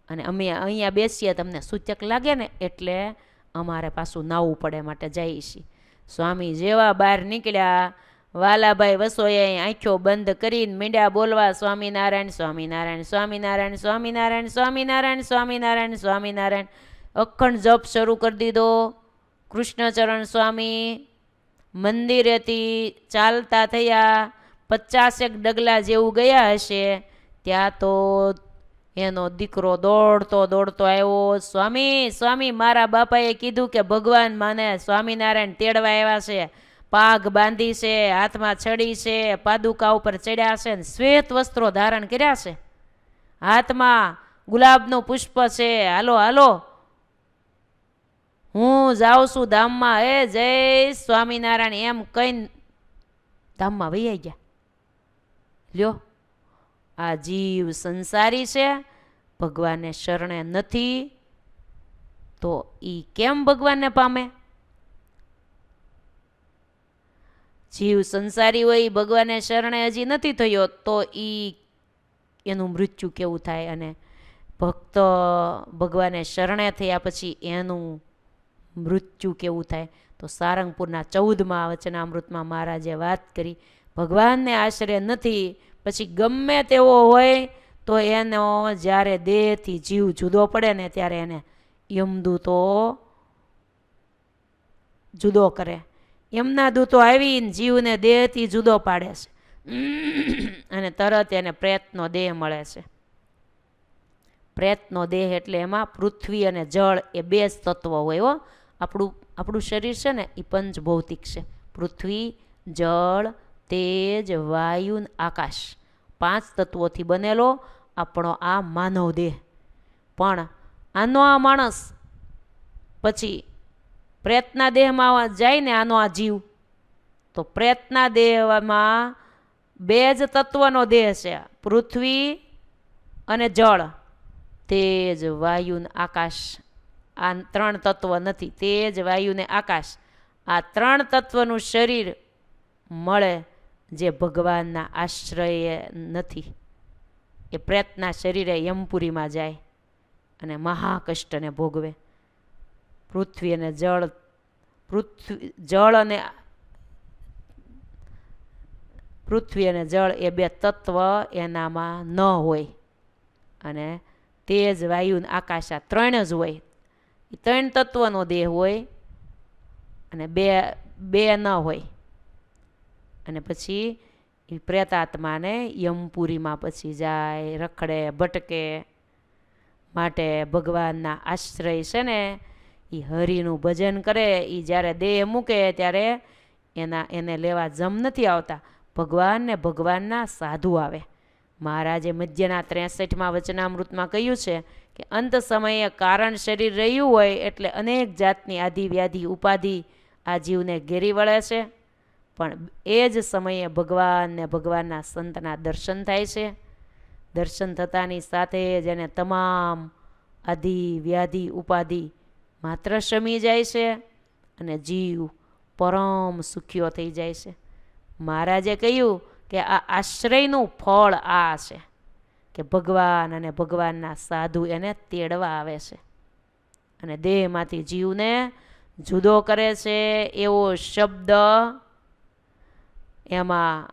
અને અમે અહીંયા બેસીએ, તમને સૂચક લાગે ને એટલે અમારે પાછું નાવું પડે, માટે જઈએ છીએ. સ્વામી જેવા બહાર નીકળ્યા, વાલાભાઈ વસોએ આંખો બંધ કરીને મીંડ્યા બોલવા, સ્વામિનારાયણ સ્વામિનારાયણ સ્વામિનારાયણ સ્વામિનારાયણ સ્વામિનારાયણ સ્વામિનારાયણ સ્વામિનારાયણ. અખંડ જપ શરૂ કરી દીધો. કૃષ્ણચરણ સ્વામી મંદિરેથી ચાલતા થયા, 50 ડગલા જેવું ગયા હશે, ત્યાં તો એનો દીકરો દોડતો દોડતો આવ્યો. સ્વામી સ્વામી, મારા બાપાએ કીધું કે ભગવાન મને સ્વામિનારાયણ તેડવા આવ્યા છે, પાઘ બાંધી છે, હાથમાં છડી છે, પાદુકા ઉપર ચડ્યા છે, શ્વેત વસ્ત્રો ધારણ કર્યા છે, હાથમાં ગુલાબનું પુષ્પ છે. હાલો હાલો, હું જાઉં છું ધામમાં. એ જય સ્વામિનારાયણ એમ કહીને ધામમાં વૈયા ગયા. લ્યો, આ જીવ સંસારી છે, ભગવાનને શરણે નથી, તો ઈ કેમ ભગવાનને પામે? જીવ સંસારી હોય, ભગવાનને શરણે હજી નથી થયો, તો એનું મૃત્યુ કેવું થાય? અને ભક્ત ભગવાનને શરણે થયા પછી એનું મૃત્યુ કેવું થાય? તો સારંગપુરના 14મા વચનામૃતમાં મહારાજે વાત કરી, ભગવાનને આશ્રય નથી, પછી ગમે તેવો હોય તો એનો જ્યારે દેહથી જીવ જુદો પડે ને, ત્યારે એને યમદૂતો જુદો કરે. એમના દૂતો આવીને જીવને દેહથી જુદો પાડે છે, અને તરત એને પ્રેતનો દેહ મળે છે. પ્રેતનો દેહ એટલે એમાં પૃથ્વી અને જળ એ 2 જ તત્વો હોય હો. આપણું શરીર છે ને એ પંચભૌતિક છે. પૃથ્વી, જળ, તેજ, વાયુ, આકાશ, 5 તત્વોથી બનેલો આપણો આ માનવ દેહ. પણ આનો આ માણસ પછી પ્રેતના દેહમાં જાય ને, આનો આ જીવ, તો પ્રેતના દેહમાં 2 જ તત્વનો દેહ છે, પૃથ્વી અને જળ, તેજ, વાયુ, આકાશ. આ 3 તત્વ નથી. તેજ, વાયુ ને આકાશ, આ 3 તત્વનું શરીર મળે જે ભગવાનના આશ્રય નથી. એ પ્રેતના શરીરે યમપુરીમાં જાય અને મહાકષ્ટને ભોગવે. પૃથ્વી અને જળ, પૃથ્વી અને જળ એ 2 તત્વ એનામાં ન હોય, અને તેજ, વાયુ, આકાશ આ 3 જ હોય. એ 3 તત્વનો દેહ હોય, અને બે ન હોય. અને પછી એ પ્રેતાત્માને યમપુરીમાં પછી જાય, રખડે, ભટકે. માટે ભગવાનના આશ્રય છે ને એ હરિનું ભજન કરે. એ જ્યારે દેહ મૂકે ત્યારે એને લેવા જમ નથી આવતા, ભગવાન ને ભગવાનના સાધુ આવે. મહારાજે મધ્યના 63માં વચનામૃતમાં કહ્યું છે કે અંત સમયે કારણ શરીર રહ્યું હોય એટલે અનેક જાતની આધિ વ્યાધિ ઉપાધિ આ જીવને ઘેરી વળે છે, પણ એ જ સમયે ભગવાન ને ભગવાનના સંતના દર્શન થાય છે. દર્શન થતાની સાથે જ એને તમામ આધિ વ્યાધિ ઉપાધિ માત્ર શમી જાય છે અને જીવ પરમ સુખીઓ થઈ જાય છે. મહારાજે કહ્યું કે આ આશ્રયનું ફળ આ છે કે ભગવાન અને ભગવાનના સાધુ એને તેડવા આવે છે અને દેહમાંથી જીવને જુદો કરે છે. એવો શબ્દ એમાં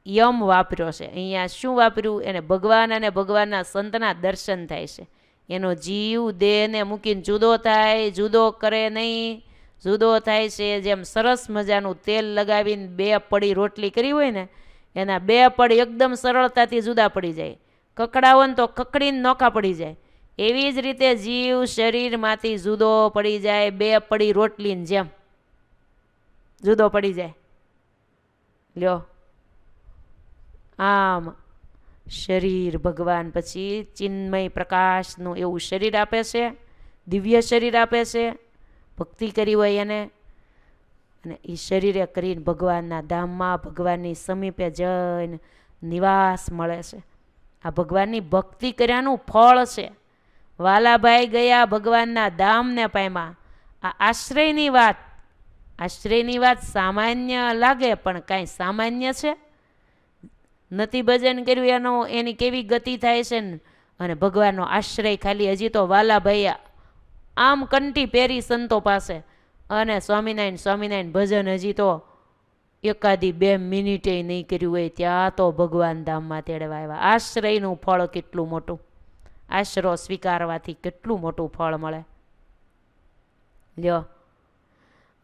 યમ વાપર્યો છે. અહીંયા શું વાપર્યું? એને ભગવાન અને ભગવાનના સંતના દર્શન થાય છે. એનો જીવ દેહને મૂકીને જુદો થાય, જુદો કરે નહીં, જુદો થાય છે. જેમ સરસ મજાનું તેલ લગાવીને 2 પડી રોટલી કરી હોય ને, એના 2 પડ એકદમ સરળતાથી જુદા પડી જાય. કકડાવો ને તો કકડીને નોખા પડી જાય. એવી જ રીતે જીવ શરીરમાંથી જુદો પડી જાય, 2 પડી રોટલીની જેમ જુદો પડી જાય. લ્યો, આમ શરીર ભગવાન પછી ચિન્મય પ્રકાશનું એવું શરીર આપે છે, દિવ્ય શરીર આપે છે ભક્તિ કરી હોય એને. અને એ શરીરે કરીને ભગવાનના ધામમાં ભગવાનની સમીપે જઈને નિવાસ મળે છે. આ ભગવાનની ભક્તિ કર્યાનું ફળ છે. વાલાભાઈ ગયા ભગવાનના ધામને પામ્યા. આ આશ્રયની વાત સામાન્ય લાગે, પણ કાંઈ સામાન્ય છે નથી. ભજન કર્યું એની કેવી ગતિ થાય છે ને. અને ભગવાનનો આશ્રય ખાલી હજી તો વાલાભાઈ આમ કંઠી પહેરી સંતો પાસે, અને સ્વામિનારાયણ ભજન હજી તો 1-2 મિનિટે નહીં કર્યું હોય ત્યાં તો ભગવાન ધામમાં તેડવા આવ્યા. આશ્રયનું ફળ કેટલું મોટું! આશરો સ્વીકારવાથી કેટલું મોટું ફળ મળે. લ્યો,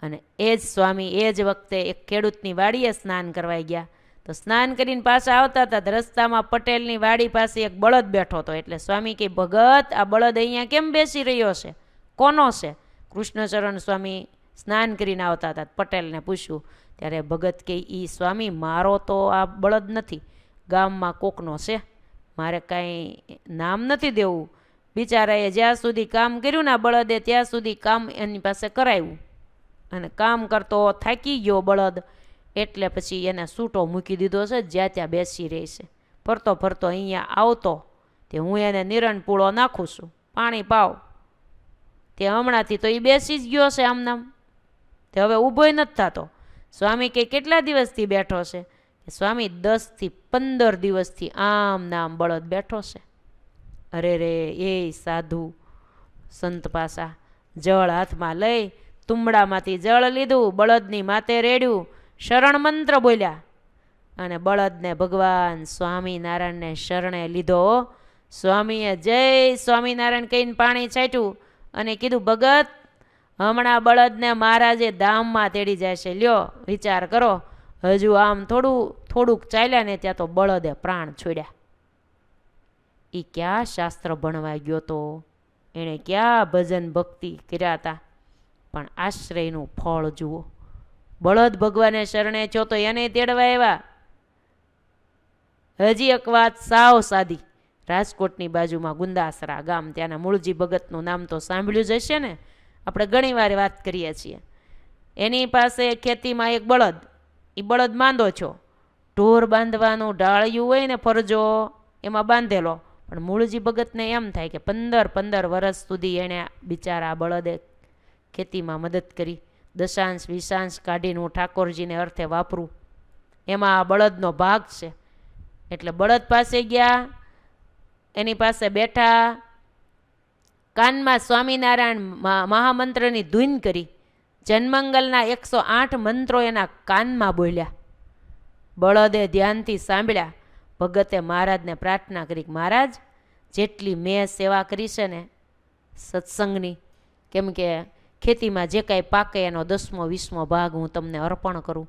અને એ જ સ્વામી એ જ વખતે એક ખેડૂતની વાડીએ સ્નાન કરવા ગયા. તો સ્નાન કરીને પાછા આવતા હતા, રસ્તામાં પટેલની વાડી પાસે એક બળદ બેઠો હતો. એટલે સ્વામી કે, ભગત આ બળદ અહીંયા કેમ બેસી રહ્યો છે? કોનો છે? કૃષ્ણચરણ સ્વામી સ્નાન કરીને આવતા હતા, પટેલને પૂછ્યું. ત્યારે ભગત કે, ઈ સ્વામી મારો તો આ બળદ નથી, ગામમાં કોકનો છે, મારે કાંઈ નામ નથી દેવું. બિચારાએ જ્યાં સુધી કામ કર્યું ને બળદે, ત્યાં સુધી કામ એની પાસે કરાવ્યું, અને કામ કરતો થાકી ગયો બળદ, એટલે પછી એને સૂટો મૂકી દીધો છે, જ્યાં ત્યાં બેસી રહે છે. ફરતો ફરતો અહીંયા આવતો તે હું એને નિરણ પૂળો નાખું છું, પાણી પાવ. તે હમણાંથી તો એ બેસી જ ગયો છે આમનામ, તે હવે ઊભોય નથી થતો. સ્વામી કે, કેટલા દિવસથી બેઠો છે? સ્વામી 10 થી 15 દિવસથી આમ નામ બળદ બેઠો છે. અરે રે, એ સાધુ સંત પાસા જળ હાથમાં લઈ તુંબડામાંથી જળ લીધું, બળદની માથે રેડ્યું, શરણ મંત્ર બોલ્યા, અને બળદને ભગવાન સ્વામિનારાયણને શરણે લીધો. સ્વામીએ જય સ્વામિનારાયણ કહીને પાણી છાંટ્યું અને કીધું, ભગત હમણાં બળદને મહારાજે ધામમાં તેડી જાય છે. લ્યો, વિચાર કરો. હજુ આમ થોડુંક ચાલ્યા ને ત્યાં તો બળદે પ્રાણ છોડ્યા. એ ક્યાં શાસ્ત્ર ભણવા ગયો તો, એણે ક્યાં ભજન ભક્તિ કર્યા હતા, પણ આશ્રયનું ફળ જુઓ. બળદ ભગવાને શરણે છો તો એને તેડવા આવ્યા. હજી એક વાત સાવ સાદી. રાજકોટની બાજુમાં ગુંદાસરા ગામ, ત્યાંના મૂળજી ભગતનું નામ તો સાંભળ્યું જ હશે ને, આપણે ઘણી વાર વાત કરીએ છીએ. એની પાસે ખેતીમાં એક બળદ, એ બળદ માંદો છો, ઢોર બાંધવાનું ડાળિયું હોય ને ફરજો, એમાં બાંધેલો. પણ મૂળજી ભગતને એમ થાય કે 15 વર્ષ સુધી એણે બિચારા બળદે ખેતીમાં મદદ કરી, દશાંશ વિશાંશ કાઢીને હું ઠાકોરજીને અર્થે વાપરું, એમાં આ બળદનો ભાગ છે. એટલે બળદ પાસે ગયા, એની પાસે બેઠા, કાનમાં સ્વામિનારાયણ મહામંત્રની ધૂન કરી, જન્મંગલના 108 મંત્રો એના કાનમાં બોલ્યા. બળદે ધ્યાનથી સાંભળ્યા. ભગતે મહારાજને પ્રાર્થના કરી, મહારાજ જેટલી મેં સેવા કરી છે ને સત્સંગની, કેમ કે ખેતીમાં જે કાંઈ પાકે એનો 10મો 20મો ભાગ હું તમને અર્પણ કરું,